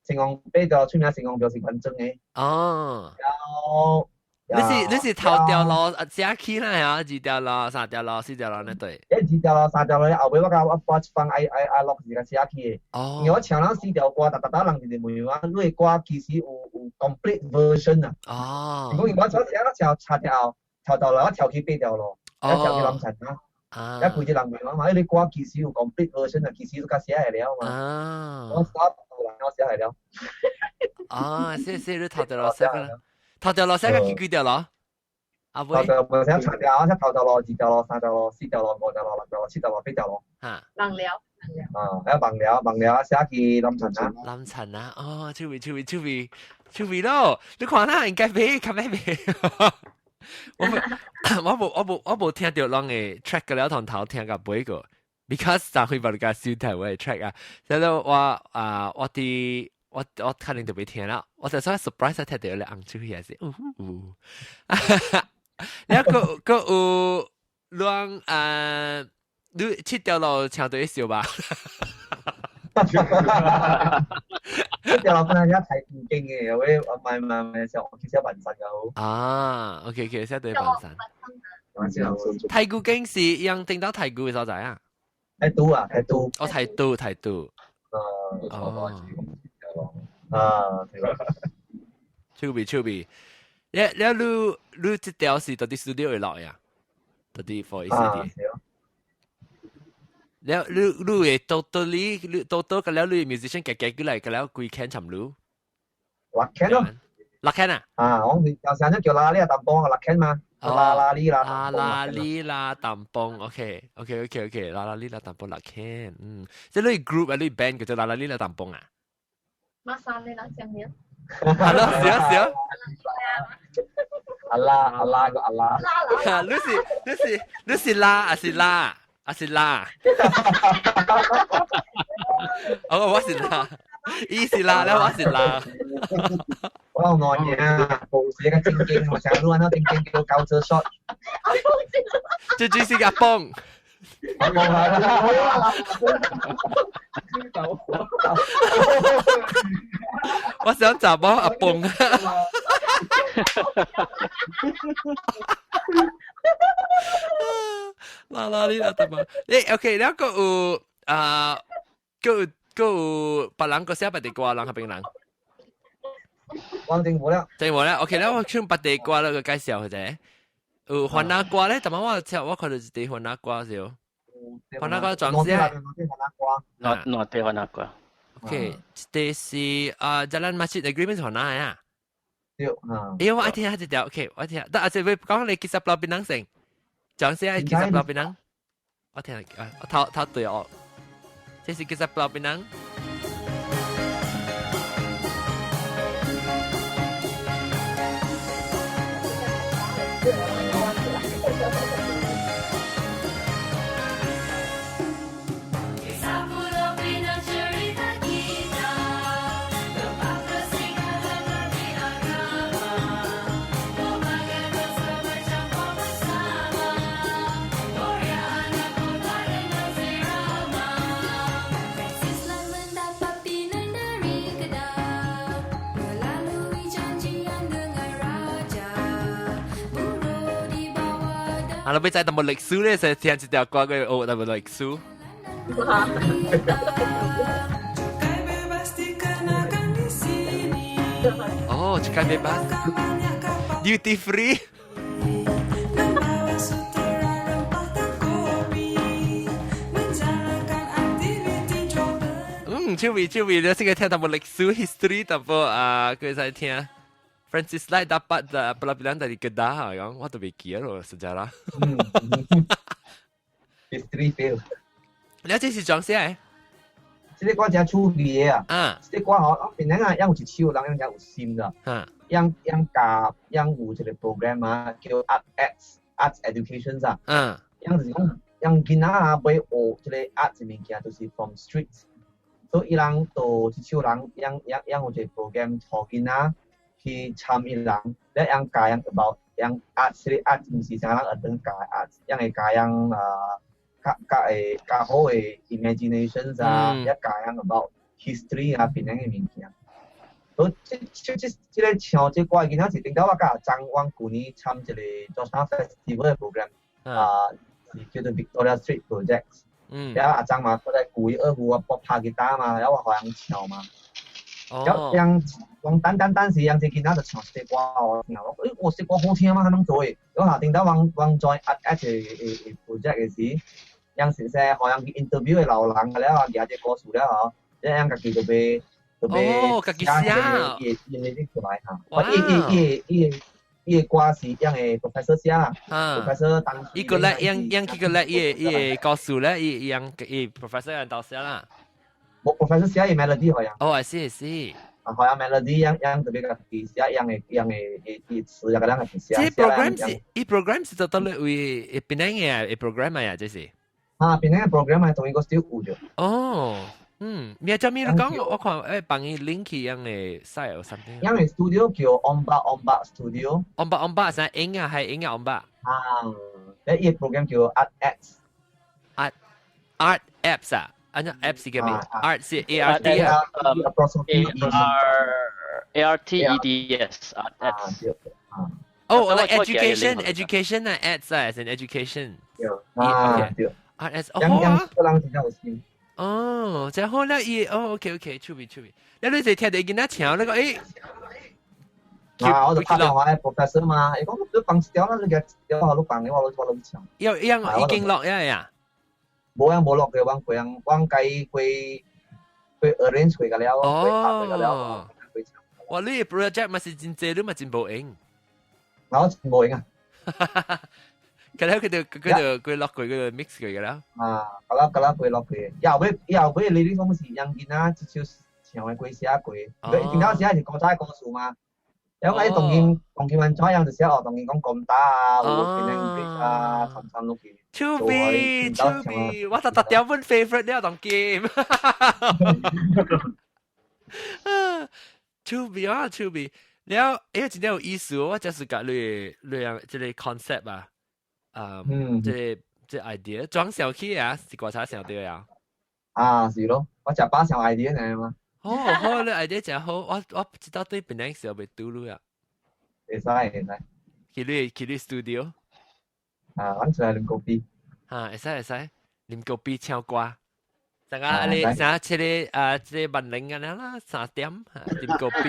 C: 成昂八條出名成昂標是群眾嘅。然後。
A: 你是頭條路寫起來啊？2條路、3條路、4條路呢對
C: ？2條路、3條路，後尾我放愛落時間寫起嘅。我唱咗4條歌，特人哋問我，你嘅歌其實有 complete version 啊。如果我所寫咗7條頭路，一條去8條路，一條去lâm塵啊。一句就人問我嘛，你歌其實有 complete version 啊，其實都加寫係了嘛。我寫係了。
A: 是你頭條路寫嘅。頭條路寫嘅幾條路？頭
C: 條路寫7條，頭條路、2條路、3條路、4條路、5條路、6條路、7條路、8條路。
G: 能了。
C: 盲寮寫去lâm塵啊。
A: lâm塵啊，出味咯！你看啦，應該俾吸咩味？我冇聽到人嘅 track 嘅了，同頭聽個背個 ，because 就去把你個小台位 track 啊，所以我我肯定就未聽啦，我就想 surprise 睇到你昂出去係你個有亂你切掉落牆對笑吧？
C: 切掉落本來睇唔勁嘅，我買時候我其實紋身嘅好。
A: 啊 ，OK， 其實對紋身。太古經是樣定到太古嘅所在啊？
C: 太都啊，太都。
A: 我太都。超別。你這條是到底 studio 會落呀？到底 for CD？你會到個了你 musician 嘅來個了幾 can 尋路
C: ？6 can 咯
A: ，6 can 啊？
C: 我哋有時候叫拉呢個淡邦6 can 嘛。拉哩啦淡邦 ，OK， 拉哩啦淡邦6 can， 即係你 group 啊，你 band 叫做拉哩啦淡邦啊。
G: 馬上你啦，上面。
A: 係咯，少。
C: 阿拉個阿拉。
A: 你是拉啊是拉。我是拉，伊是拉แล้ว我是拉。
C: 我有愛嘢啊，報紙嘅正經，我成日攞緊正經叫搞車 shot。
A: 最主是阿邦。我想找幫阿邦。啦呢度嘛？你 OK， แล้วก็ก็別人個寫別地瓜人係邊人？
C: 政府咧
A: ，OK， แล้ว我唱別地瓜咧個介紹佢啫。番那瓜咧，但係我看到係番那瓜少。番那瓜裝先。
B: not 番那瓜。
A: OK， 這是Jalan Masjid Agreement 番那啊。我愛聽下這條 ，OK， 我聽下。但係會講你其實老邊人先，講先其實老邊人。我聽下，我對我，這是其實老邊人。เราไปใจตำบลเล็กซูเลยเสียเทียนจิตเดียวกว่าก็โอ้ตำบลเล็กซูโอ้ชิคกี้พายเบบัส duty free 超วีแล้วสิ่งที่ตำบลเล็กซู history ตำบลก็ใส่เทียนFrancis Lai dapat pelajaran dari Kedah, kan? Wah, tu fikir loh sejarah.
C: History fail.
A: 你這是裝啥誒？
C: 這個真出名啊！這個我平常啊，有一手人有心的，有一個 program 啊，叫 Arts Education 啊，就是講囡仔啊，要學這個 arts 嘅物件，就是 from streets，所以伊人到一手人有一個 program 學囡仔。去參與人，你樣教樣 about 樣 art， 所以 art 唔是成人學等教 art， 樣係教樣較好嘅 imaginations 啊，一教樣 about history 啊，邊樣嘅物件。所以這個唱這歌嘅囡仔是頂到我甲張往舊年參一個 Georgetown Festival 嘅 program，是叫做 Victoria Street Projects。然後阿張嘛，佢在故意二胡啊，拍吉他嘛，然後我學樣唱嘛。講單時樣隻囡仔就唱這歌哦，然後我這歌好聽嘛，咁樣做嘅。我下定到往 join 一 project 嘅時，樣時學樣去 interview 嘅老人嘅咧，話寫隻歌詞咧嗬，一樣家己就被
A: 家己寫，
C: 啲出來嚇。我伊個歌是樣嘅 professor 寫啦，professor 當時。
A: 伊個咧樣佢個咧伊歌詞咧伊樣伊 professor 樣導寫啦。
C: 我 professor 寫嘅 melody 好像。
A: I see。好
C: 像 melody 樣特別個字寫樣嘅詞啊，嗰兩個字寫。
A: 這 program 是做到咧為邊樣嘅 program 啊？這是。
C: 邊樣嘅 program 係同一個 studio 嘅。
A: 哦。你做咩講？我看幫伊 link 樣嘅 site or something。
C: 樣嘅 studio 叫 Ombak Studio。Ombak
A: 係英啊，係英嘅 Ombak。
C: 呢個 program 叫
A: Art Apps 啊，按照 Apps 嘅名 ，Art 是 ART 啊。
B: ARTEDS Art Apps。Oh,
A: like education 啊 ，ads 啊，as in education。
C: 對。
A: Art Apps，
C: 樣個人真係有錢。
A: 哦，就好啦，OK，出邊。你哋聽到見得唱那個
C: 我就打電話俾 professor 嘛，佢講都放掉啦，你嘅有我錄放嘅，我錄唱。
A: 已經落呀。
C: 冇落嘅，我計佢 arrange 佢嘅了，佢拍佢嘅了。
A: 哇！你 project 咪是真濟，你咪真冇用。
C: 我真冇用啊！
A: 佢落佢 mix 佢嘅啦。
C: 咁啦，佢落佢。以後俾你呢種時間見啦，至少唱嘅佢寫佢。佢見到寫係歌仔歌數嘛。因為動見文采樣就寫動見講咁打啊，會變成啊，沉落去。
A: To be，我特掉本 favorite 呢個動見。To be，แล้ว今天有意思，我就是講你這個 concept 啊，這 idea 裝上去啊，是觀察上對啊。
C: 是咯，我就把上 idea 嚟嘛。
A: 好，你 idea 真好，我不知道對邊個時候被丟了啊。
C: 會使。
A: 去你 studio。
C: 我出來飲咖啡。
A: 會使，飲咖啡唱歌。成日你成日這個文鈴啊啦，3點飲咖啡。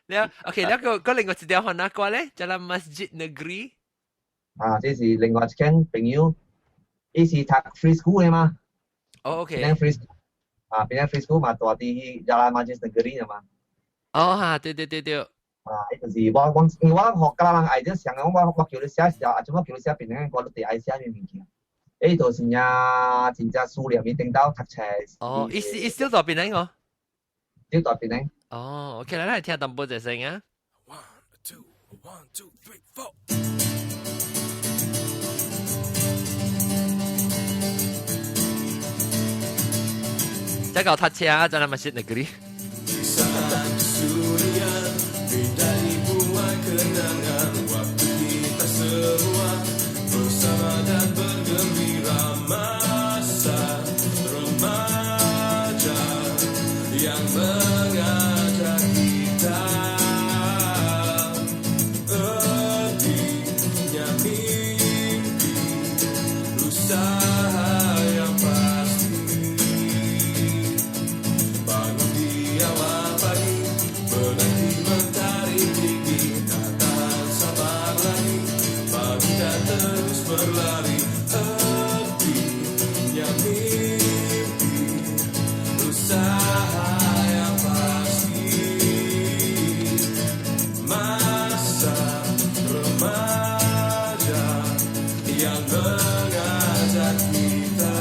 A: แล้วOK，แล้วก็另外一條係哪個咧？就係 Masjid Negeri。
C: 這是另外一間朋友，伊是讀 free school 嘅嘛。
A: OK。
C: 變成 free school 嘛，大啲Jalan Masjid Negeri 嘛。
A: 對。
C: 就是我學家人愛啲上，我叫你寫時候，做乜叫你寫變成我都第愛寫嘅物件。呢度是呀，真正數量面頂到讀冊。
A: 伊still 在邊個？still
C: 在邊呢
A: ？OK，嚟聽淡薄隻聲啊。1 2 3 4。Jaga otak saya dalam Masjid Negeri. Di saat kesunyian, bidai buah kenangan waktu kita semua bersama dan bergembira masa remaja yang mengajak kita ertinya mimpi usaha yang pasti bangun di awal pagi menanti mentari tinggi tak tahan sabar lagi pagi dan terus berlari ertinya mimpi usaha yang pasti masa remaja yang mengajak kita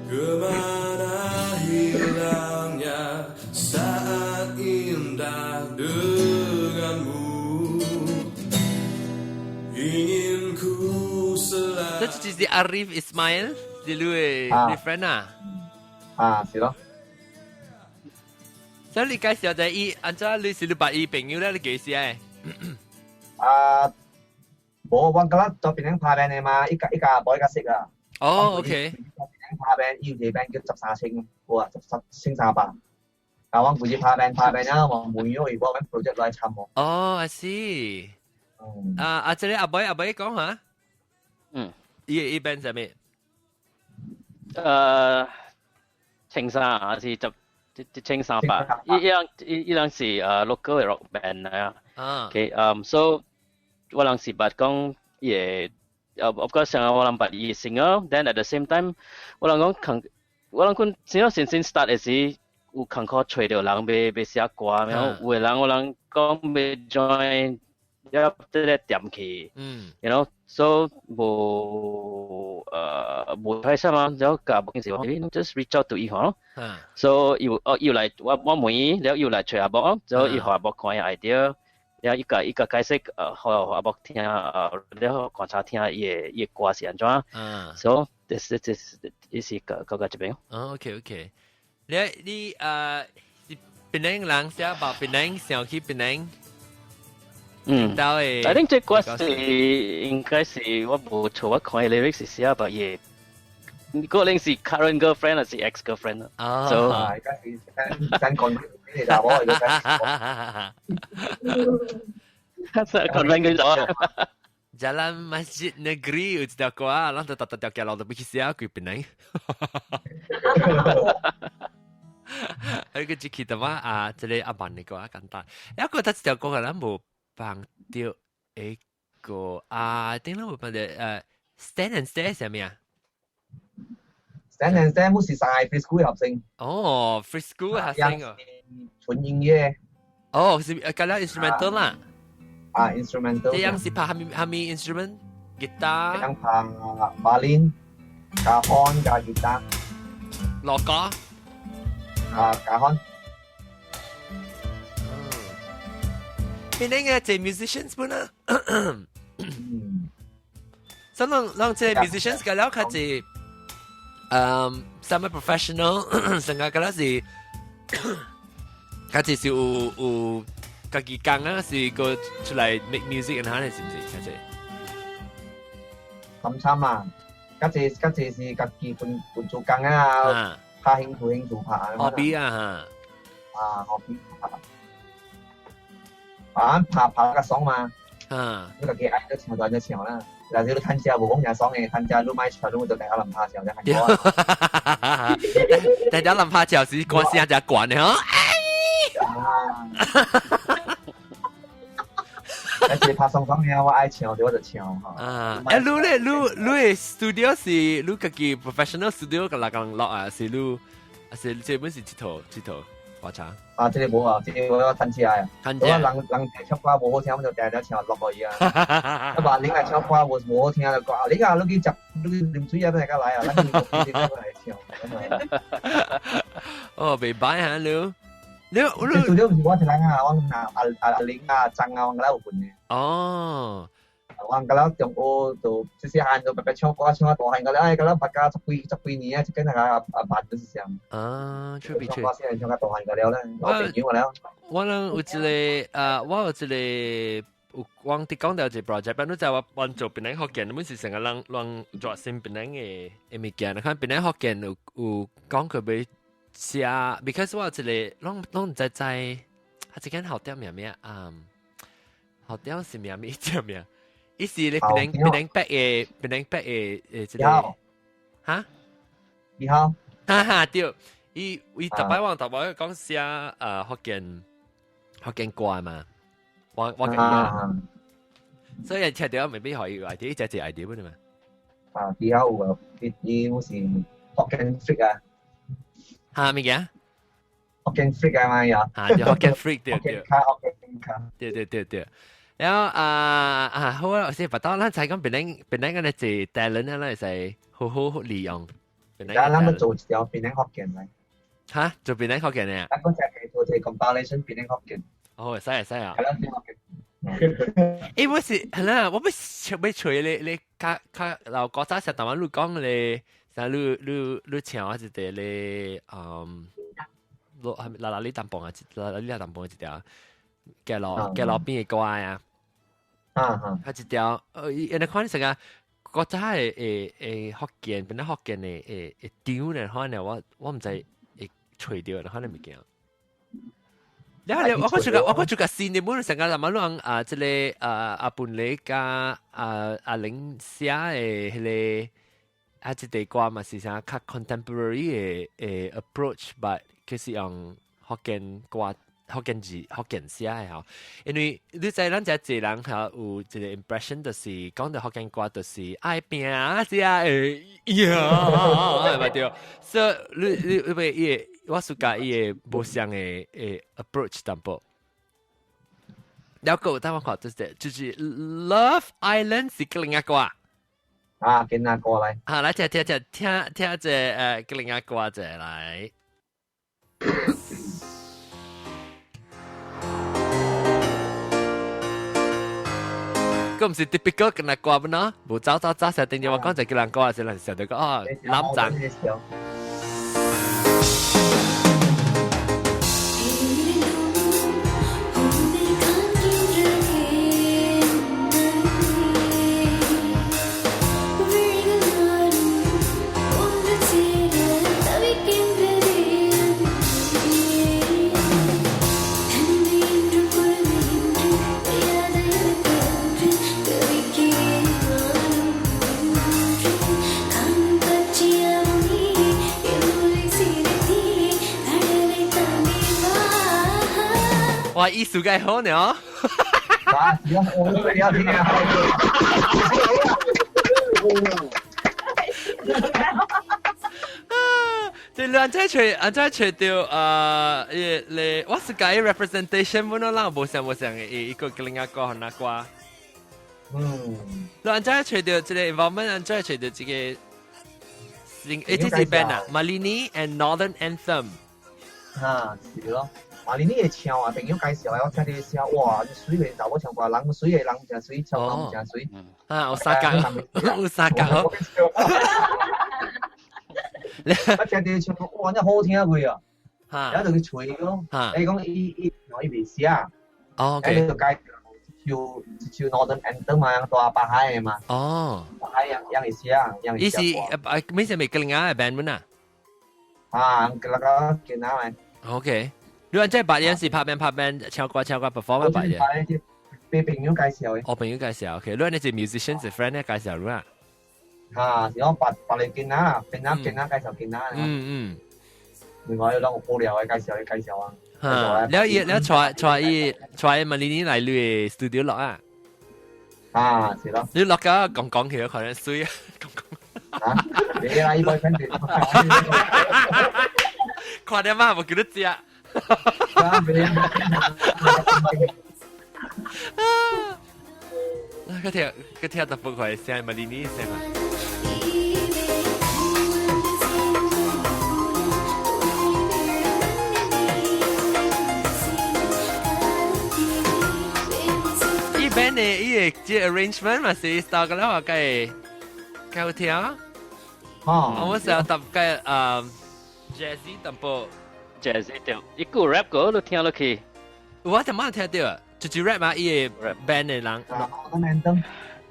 A: kemana hilangnya saat indah denganmu ingin ku selalu. Itu si Arif Ismail di luar di friend ah.
C: 是咯。
A: 所以你介紹就係按照你是你把伊朋友咧，你幾時啊？
C: 冇，我覺得做變成拍病嘅嘛，依家冇依家識啊。
A: OK。
C: 拍病要嘢病叫13星，哇，10星300。但我估計拍病啦，我每月如果揾 project 來參喎。
A: I see。這裡阿伯講下。依邊係咩？
B: 青山還是青山吧？依兩是local rock band 嚟啊。OK，so 我兩時八講嘢，of course 我兩八二 singer，then at the same time 我兩講先 start 嘅時有坎坷吹到人被寫歌，然後有人我兩講被 join 一啲點去，you know，so 冇開心啊，然後夾冇件事講 ，just reach out to 伊嗬，so 要嚟我問伊，然後要嚟吹下波，然後伊學下波看下 idea，一個解釋好阿伯聽了觀察聽伊歌是安怎，so this is 個這邊。
A: OK，你是檳城人寫about檳城，想去檳城。
B: 到誒 I think 這歌是應該是我冇錯，我看 lyrics 是寫about 嘢。個領是 current girlfriend 還是 ex girlfriend 啊？所以
C: 而家是真講你哋我而
B: 家 current 嗰種。
A: Jalan Masjid Negeri itu dah kau ah, lang tak kalau tak pergi siapa aku penang. Hari kerja kita mah jadi abang ni kau kan tak. Ya aku tak setiap kau kan mau bang dia ego tinggal mau pada stand and stay 係咪啊？
C: Stand and stay 冇是晒 free school 學生。
A: 哦 ，free school 學生啊。
C: 純音樂。
A: 哦，是kalau instrumental 啦。
C: instrumental。
A: 即係是拍係咪 instrument guitar？
C: yang拍 violin、加 horn 加 guitar。
A: 落歌。
C: 加 horn。
A: 邊啲嘅係 musicians 本啊？所以讓這 musicians 嘅了佢係semi professional， 成個嗰時，佢係是有自己講啊，是個出來 make music 然後係是唔是？佢係
C: 咁參啊，嗰隻是自己本做講啊，拍興趣拍啊。
A: hobby 啊嚇。
C: hobby 拍個爽嘛。你自己愛就唱就唱啦。但是你參加無講人爽嘅，參加你買場你就大家諗下場就係我。
A: 大家諗下場是關係就關嘅嗬。
C: 但是拍爽爽嘅，我愛唱我就唱嚇。
A: 你 studio 是你自己 professional studio 個人落啊，是你這本是佚佗話茶。
C: 這裡冇啊，這裡我參加啊。人唱歌冇好聽，我就訂咗唱落去啊。一話你係唱歌冇好聽就講，你個你啉水啊，大家來啊，咱你嚟唱。
A: 哦，未擺下你。
C: 你唔是我一人啊，我阿玲啊、張啊，我嗰有份嘅。
A: 哦。
C: 我嗰仲我就即係喊到白白唱歌唱大漢嗰啲，嗰白家十幾年啊，就跟大家辦咗是咁。
A: 出邊出。
C: 我先唱個大漢嗰啲咧，我朋友咧。
A: 我有一個我有一個忘記講到一個 project，但係就話做檳城福建，本是成個人做新檳城嘅物件，看檳城福建有講佢要寫 ，because 我有一個攏唔知，係一間後店名後店是名叫咩？伊是咧檳城北嘅一個嚇
C: 2號
A: 哈對，伊特擺講寫福建歌嘛，我講所以聽到未必可以話啲隻 idea 嘅嘛。
C: 2號有啲好似福建 freak 啊
A: 嚇咩嘅？
C: 福建 freak 啊嘛有
A: 就福建 freak 對。然後好啊，先不到，咱才講檳城嗰啲字 talent 咧，係好利用。
C: 而家咱們做一條檳城福建嚟。
A: 嚇，做檳城福建嘅。
C: 咱嗰隻係做隻 compilation 檳城福建。
A: 哦，犀啊！
C: 係啦，檳城福
A: 建。我是係啦，我要吹你卡老國家成台灣你講你，成你唱啊，一啲你係你淡薄啊，你淡薄一條。嘅路邊嘅歌啊，佢一條，人哋看成個國家嘅福建，變咗福建嘅調咧，可能我唔知會吹掉，可能未見。然後我覺得新嘅本成個咁樣即係阿本嚟加阿玲寫嘅嗰個一啲歌嘛是啥較 contemporary 嘅 approach，but 佢是用福建歌。福建寫係好，因為你知咱只濟人係有一個 impression，就是講到福建歌就是愛拼只呀，係咪對？所以你咪我暑假伊個無相嘅approach 淡薄。了個但我看就是 Love Island 是個另一個
C: 跟那歌嚟。
A: 來聽這個另一個者來。咁唔是 typical 嘅那歌啵喏，無走成定電話講就叫人歌，就人成日講哦，攬贊。哇，艺术介好呢！
C: 啊，我都要聽啊！
A: 即係人真係除掉你我是講 representation 冇啦，冇想一個另一個那個。人真係除掉即係 environment， 人真係除掉自己。誒，這是 band 啊 ，Malini and Northern Anthem。
C: 啊，是咯。馬連呢嘢唱啊，朋友介紹啊，我聽啲聲，哇！水嚟就我唱過，人水嘅人就水，唱人就水。
A: 啊，我沙格，我沙格好。
C: 我聽啲唱，哇！真好聽佢啊！
A: 嚇，
C: 有度佢吹咯。嚇，你講依邊試啊？
A: 哦，
C: 喺呢度介紹 Northern Anthem 嘛，ตัว巴海嘛。
A: 哦。
C: 巴海yang Asia，yang
A: Asia。意思，ไม่ใช่มีกลิ่นอะไร band มั้งน่ะ？
C: 啊，แล้วก็กินอะไร
A: ？OK。你話即係白人是拍 band 唱歌 perform 白人。
C: 俾朋友介紹嘅。
A: 我朋友介紹 ，OK。你話你係 musician 係 friend 咧介紹啦。
C: 嚇，如果白嚟見啦，見啦介紹見啦。另外有兩個無聊嘅介紹啊。
A: 你坐問你嚟你 studio 落啊？
C: 啊，是咯。
A: 你落㗎講起可能衰啊，
C: 講。嚇？你啦，依個跟住。
A: 快點啊！我叫你知啊。佢聽得不快，聲咪呢聲啊！依邊呢？依個即 arrangement 嘛是 start 嘅啦，話計好聽啊！我成日搭計jazzy 淡薄。
B: jazz 掉，一個 rap 歌都聽落去。
A: 我就冇聽到，就 rap 嘛，伊個 band 嘅人。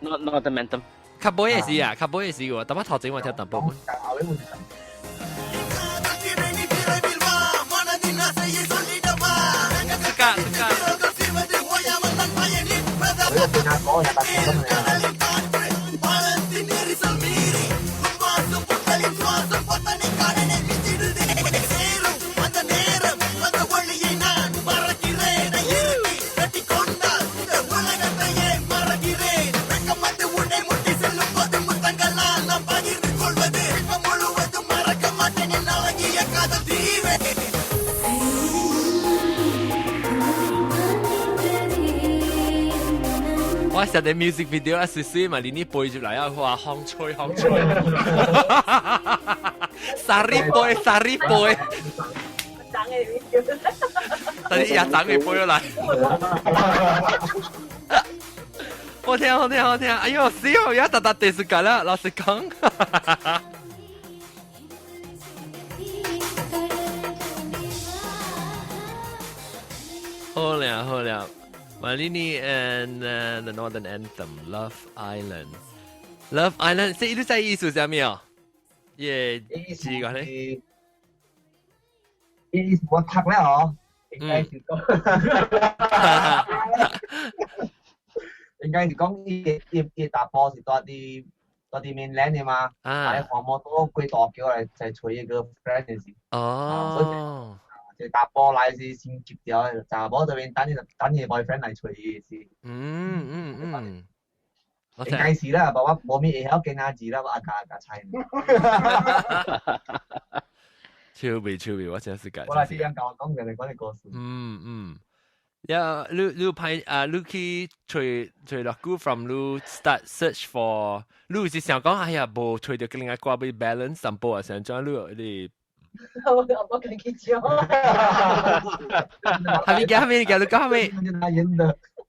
B: Not the Anthem。
A: 卡波也是啊，卡波也是喎，但我頭前我聽淡薄。我成日 music video 啊，試嘛，你呢背住嚟啊，話烘吹，Sari boy，但係日整嘅背咗嚟，好聽，哎呦死我而家特電視劇啦，老實講。好了。Malini and the Northern Anthem, Love Island. Love Island， 即係都真係意思係咩啊？耶，字講咧，
C: 意思我讀咧嗬，應該是講呢打波是多啲 mainland 嘅嘛，喺黃摩多幾多叫嚟就係吹一個 friend 嘅事。
A: 哦。
C: 就打波來是先接掉，查某這邊等你 boyfriend 來吹嘅事。應該是啦，爸爸冇咩會曉見下字啦，我阿家猜。
A: 超味，我真係解。
C: 我來是講講嘅嗰啲故事。
A: 呀，你拍你去吹落歌 from 你 start search for， 你是想講哎呀，冇吹到另外掛俾 balance 淡薄啊，想將你。
G: 我跟佢講，
A: 係咪你講係咪？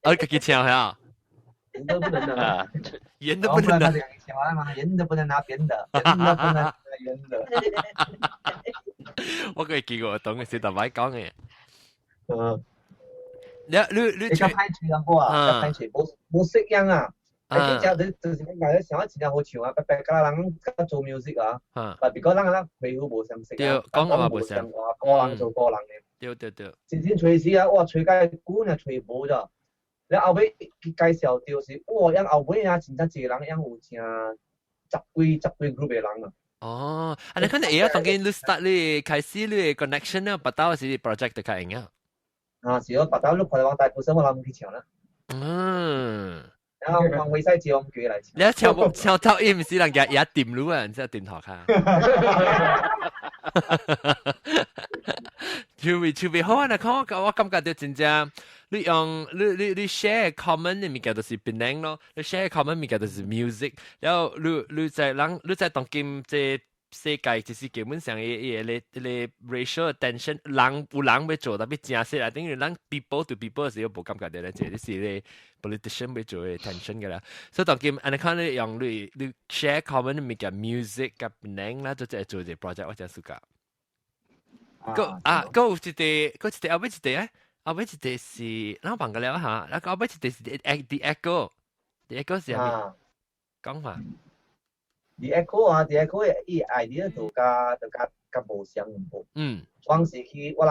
A: 我佢佢唱係啊。
C: 盐都不能的，
A: 盐都不能的，
C: 盐都不能拿扁的，盐都不能拿圆的。
A: 我佢見過懂嘅時特擺講嘅。你
C: 個派吹人歌啊，派吹冇識音啊。你之後你就是講話上一次好唱啊，白白家人做 music 啊，但別個人啦，佢好冇相識啊，
A: 講我冇相，
C: 個人做個人嘅。
A: 對。
C: 前前吹時啊，哇吹嘅鼓啊吹冇咋，你後尾介紹掉是，哇因後尾啊前一個人因有請10幾 group 嘅人啊。
A: 哦，你可能而家當緊你 start 你開始你 connection 咧，不到是 project 就開型啊。
C: 啊，是我不到你佢話大部分我諗去唱啦。然後往威西接我舉嚟唱。
A: 你唱到唔是人家也掂路啊，然之後掂頭卡。趣味好啊！我感覺到真正你用你 share common 嘅物件就是變靚咯，你 share common 物件就是 music， 然後你在當今即世界就是基本上嘅racial tension， 人有人要做，特別正式啦，等於人 people to people 時候冇感覺到咧，即係啲 politician 要做嘅 tension 嘅啦。所以當今你看你用你 share common 嘅物件 music 嘅變靚啦，就係做隻 project 我真係舒服。嗰一個後尾一個後尾一個是老闆嘅了嚇，然後後尾一個是 The Echo 是咩？講話。
C: The Echo 啊 ，The Echo 嘅 idea 就加無相唔當時我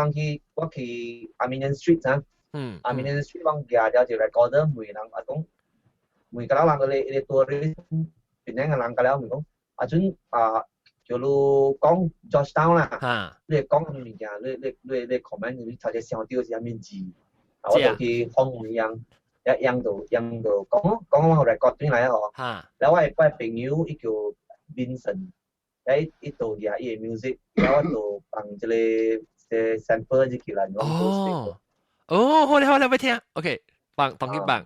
C: 去 Armenian Street 啊，Armenian Street 我行咗就 recorder 每人啊講，每個人你ตัว你เป็นยังไง人個了咪講，啊準啊。就如講 Georgetown 啦，你講咩物件？你 comment 你頭先上吊是啥物字？我就去訪問樣就講我 record 轉來哦。然後我朋友伊叫 Vincent， 喺伊度嘅伊嘅 music， 然後我就放一個 sample 入去啦，
A: 好咧，要聽 ，OK， 放當佢放。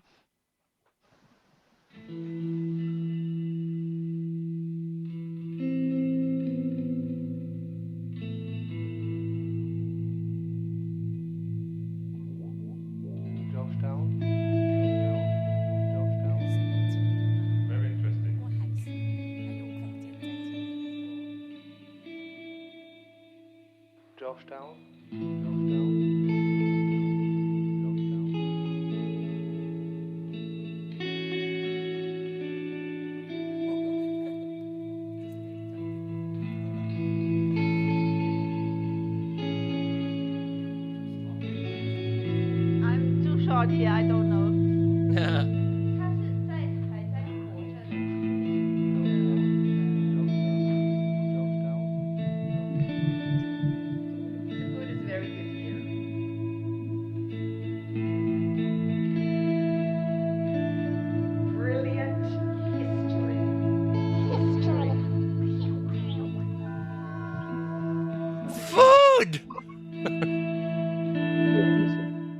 D: I don't know.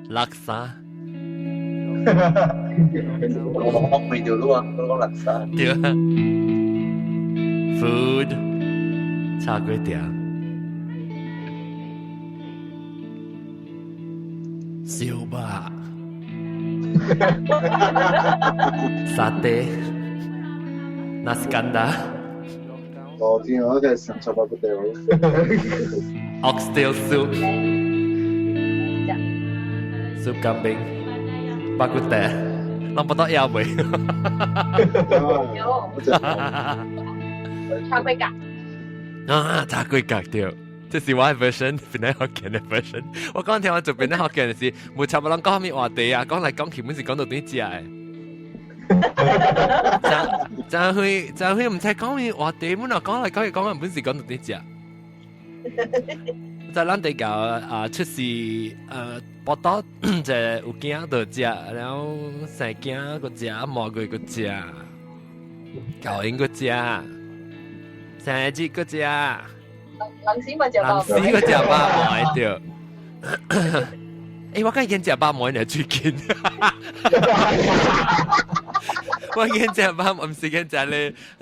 A: 垃圾。
C: 我學條路啊，嗰個垃圾。
A: 對啊 ，food， 炒粿條，燒肉，沙爹，nasi kandar。
E: 我見我嘅上錯不掉。
A: Oxtail soup。soup kambing, bak kut teh, nampak tak ya boy?
G: Char kway gak.
A: Char kway gak 對，這是我嘅 version， 本來福建嘅 version。我剛聽我做本來福建嘅時，冇差不多講咩話題啊，講嚟講去，本是講到點食嘅。就會唔使講咩話題，本來講嚟講去講，本是講到點食。在咱地教出事報道就有驚到食，然後生驚個食，魔鬼個食，教英個食，生日個食，
G: 人死咪就
A: 人死個食巴梅對。我今日食巴梅你最近。我已經食巴梅，唔是講食你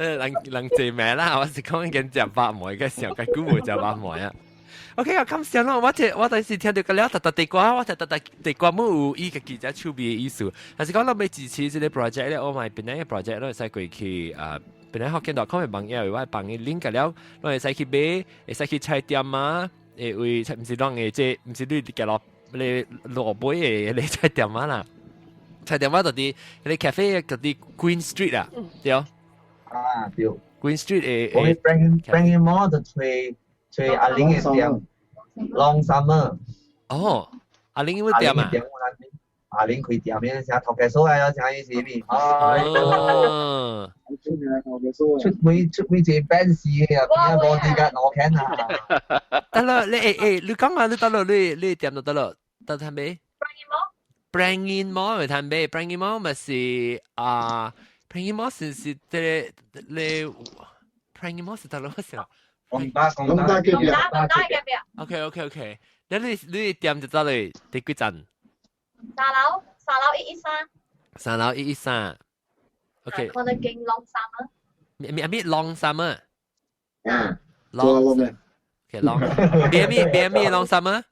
A: 人食咩啦，我是講已經食巴梅嘅時候，佢估冇食巴梅啊。OK 啊，咁先咯，我第時聽到個了，特地歌，我特地歌冇有伊個記者手邊嘅意思，但是講เรา未支持呢個 project 咧，我咪邊一個 project เรา使過去邊一Hokkien.com 嘅網頁，我幫你 link 個了，我哋使去買，使去菜店啊，會唔是當嘅即唔是你嘅落你落杯嘅你菜店啊啦，菜店啊到啲你 cafe 嗰啲 Queen Street 啊，對啊，
C: 對
A: ，Queen Street
C: 我會 bring more 就吹阿玲嘅店 ，Long Summer。
A: 哦，阿玲會店啊？
C: 阿玲開店咩？成頭家數啊，成意思咩？
A: 哦，
C: 出每隻 band 嘅入邊冇啲嘅我聽啊。
A: 得啦，你講下你得啦，你店就得啦，得睇未 ？Bring in more 咪睇未 ？Bring in more 咪是Bring in more 是你 Bring in more 是得啦，乜時候？
C: 咁大嘅
G: 邊
A: OK，你店就得嚟，第幾站
G: ？3樓113。
A: 3樓113。OK。
G: 我哋經 Long Summer。
A: 咩 Long Summer？
E: Long。OK
A: Long。咩 Long Summer？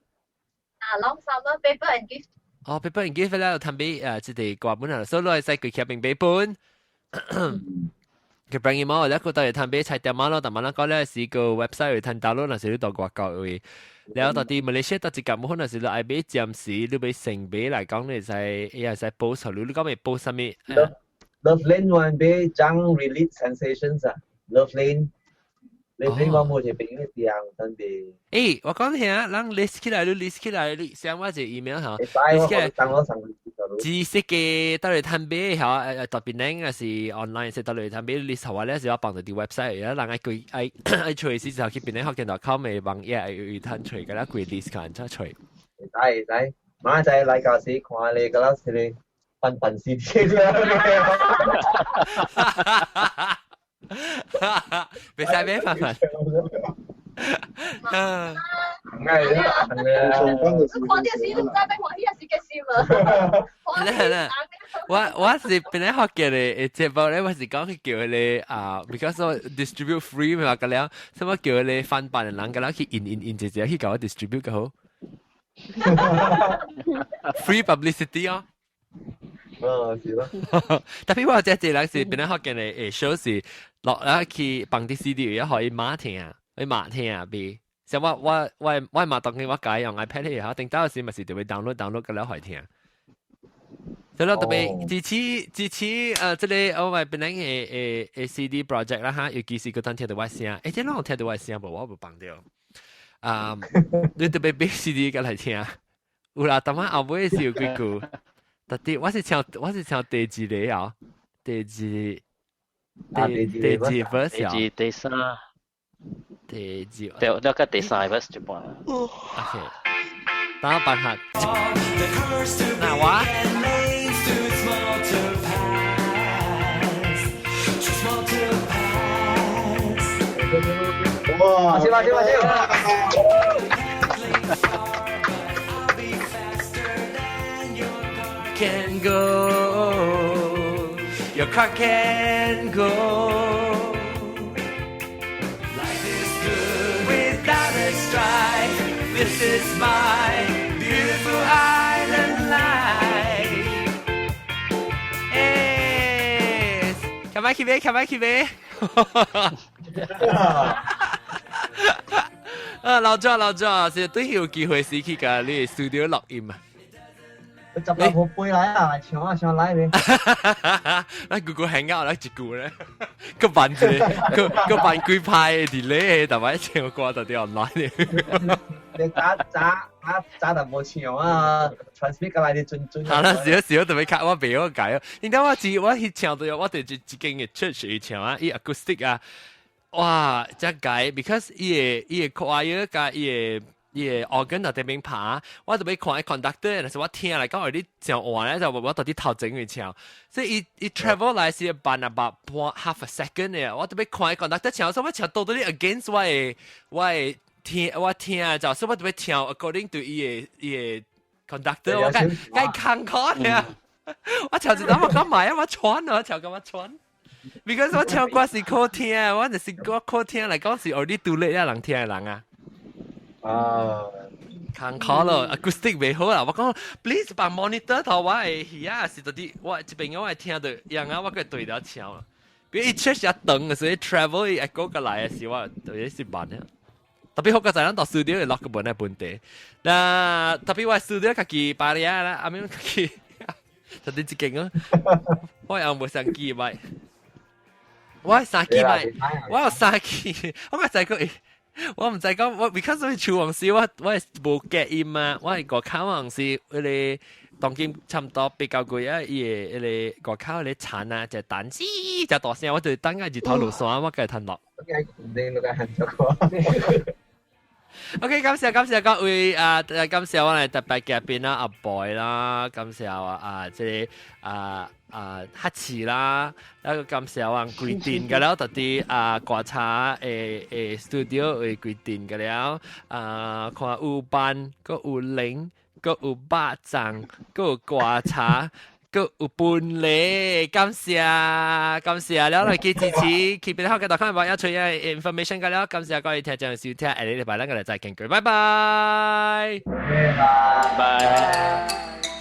G: Long Summer Paper and Gift。
A: 哦 ，Paper and Gift 咧，ทำ俾即係掛本啊，所以攞嚟使佢夾並俾本。佢 bring in more แล้วก็ตอนทำ俾ใช้แต่มาแล้วแต่มาแล้วก็เลย試個 website 去睇 download 那時你到國國會，แล้วตอนที่มาเลเซียตอนที่กับมุ่ง那時你ไอ้俾暫時你俾成俾嚟講你係使報酬你講咪報什麼
C: ？Love Lane one俾張 release sensations 啊 ，Love Lane 我冇係俾佢點分別。
A: 誒，我講下，咱 list 起來你 send 我一個 email 嚇
C: ，list 起來download上。
A: 知識嘅到嚟睇俾嚇，特別咧是 online 是到嚟睇俾 list 話咧是要幫到啲 website，而家人愛隨時就去邊咧Hokkien.com 嘅網頁去睇隨嘅啦，佢 list 看出隨。
C: 會使，馬仔嚟教時看你個老師你笨事啲啫。
A: 別使咩笨。
G: 看電視都唔知咩看呢時嘅事嘛。
A: 係啦，我是本來學嘅咧，節目咧我是講去叫你because 我 distribute free 咪話嘅了，所以我叫你翻版嘅人嘅啦，去印直接去搞我 distribute 嘅好。free publicity 哦。
C: 是咯。
A: 特別我這人是本來學嘅咧，show 是落啦去放啲 CD 而可以馬聽啊。去馬聽啊，B，就我馬當嘅我解用 iPad 嚟嚇，定到時咪是就會 download 嘅了可以聽。所以特別支持即係我咪本來嘅CD project 啦嚇，尤其是嗰陣聽到我聲，即係我聽到我聲無，我冇幫到。你特別俾 CD 嘅嚟聽，有啦，當晚後尾是有幾句，特別我是唱第二個啊，第二 verse
B: 第三。
A: 第幾？
B: 了解第三個 verse 就半啦。
A: OK， 等我辦下。嗱我。
C: 哇！笑。
A: Can go, your car can go.This is my beautiful island life. Yes. Come on, keep it. 老咗，是都有機會是去個你 studio 錄音啊。
C: 你執落個杯來啊，唱來咩？
A: 那個 hang out 一句咧，個辦幾派 delay，但係唱歌到啲 online。
C: 你打就冇唱啊 ，transmit 過來你準。
A: 係啦，少特別卡我俾我解啊。點解我去唱到我哋自己嘅 church 去唱啊，依 acoustic 啊，哇，真解 ，because 依個 choir 加依organ 喺邊拍，我特別看 conductor，但是我聽嚟講我啲唱完咧就我到啲頭整去唱，所以一 travel 來是半 about half a second 嘅，我特別看 conductor 唱，所以我唱到啲 against 我聽就所以我特別唱 according to 伊個 conductor， 我梗坑開啊！我唱就咁我講埋啊，我穿啊，我唱咁我穿 ，because 我唱歌是好聽，我就是歌好聽嚟講是我啲獨立一人聽嘅人啊。康考咯 ，acoustic 未好啦。我講 please 把 monitor 頭我係係啊，是到啲我這邊我係聽到樣啊，我個對了唱啦。比如一出一等嘅，所以 travel 一個過來嘅時候，對是慢嘅。特別好個在咱到 studio 嘅落個本係本地。那特別我 studio 自己巴黎啦，阿明自己，特別自勁啊！我有冇相機咪？我係相機咪？我有相機，我個仔個。我唔知講，我 because 我廚房時我係冇 get in 嘛，我係個烤房時佢哋當今差唔多比較貴啊，佢哋個烤佢哋鏟啊，就蛋絲就大聲，我就等下住頭路線，我梗係吞落。OK， 感謝各位感謝我哋特別嘅邊啦，阿 boy 啦，感謝即係黑池啦，一個感謝我規定嘅了，特啲觀察studio 會規定嘅了，看有班，個有領，個有巴掌，個有觀察。個有本領，感謝了，嚟支持 keep 住好嘅，大家話有趣嘅 information 嘅了，感謝各位聽眾收聽，下禮拜我哋再見，拜拜，
B: 拜拜。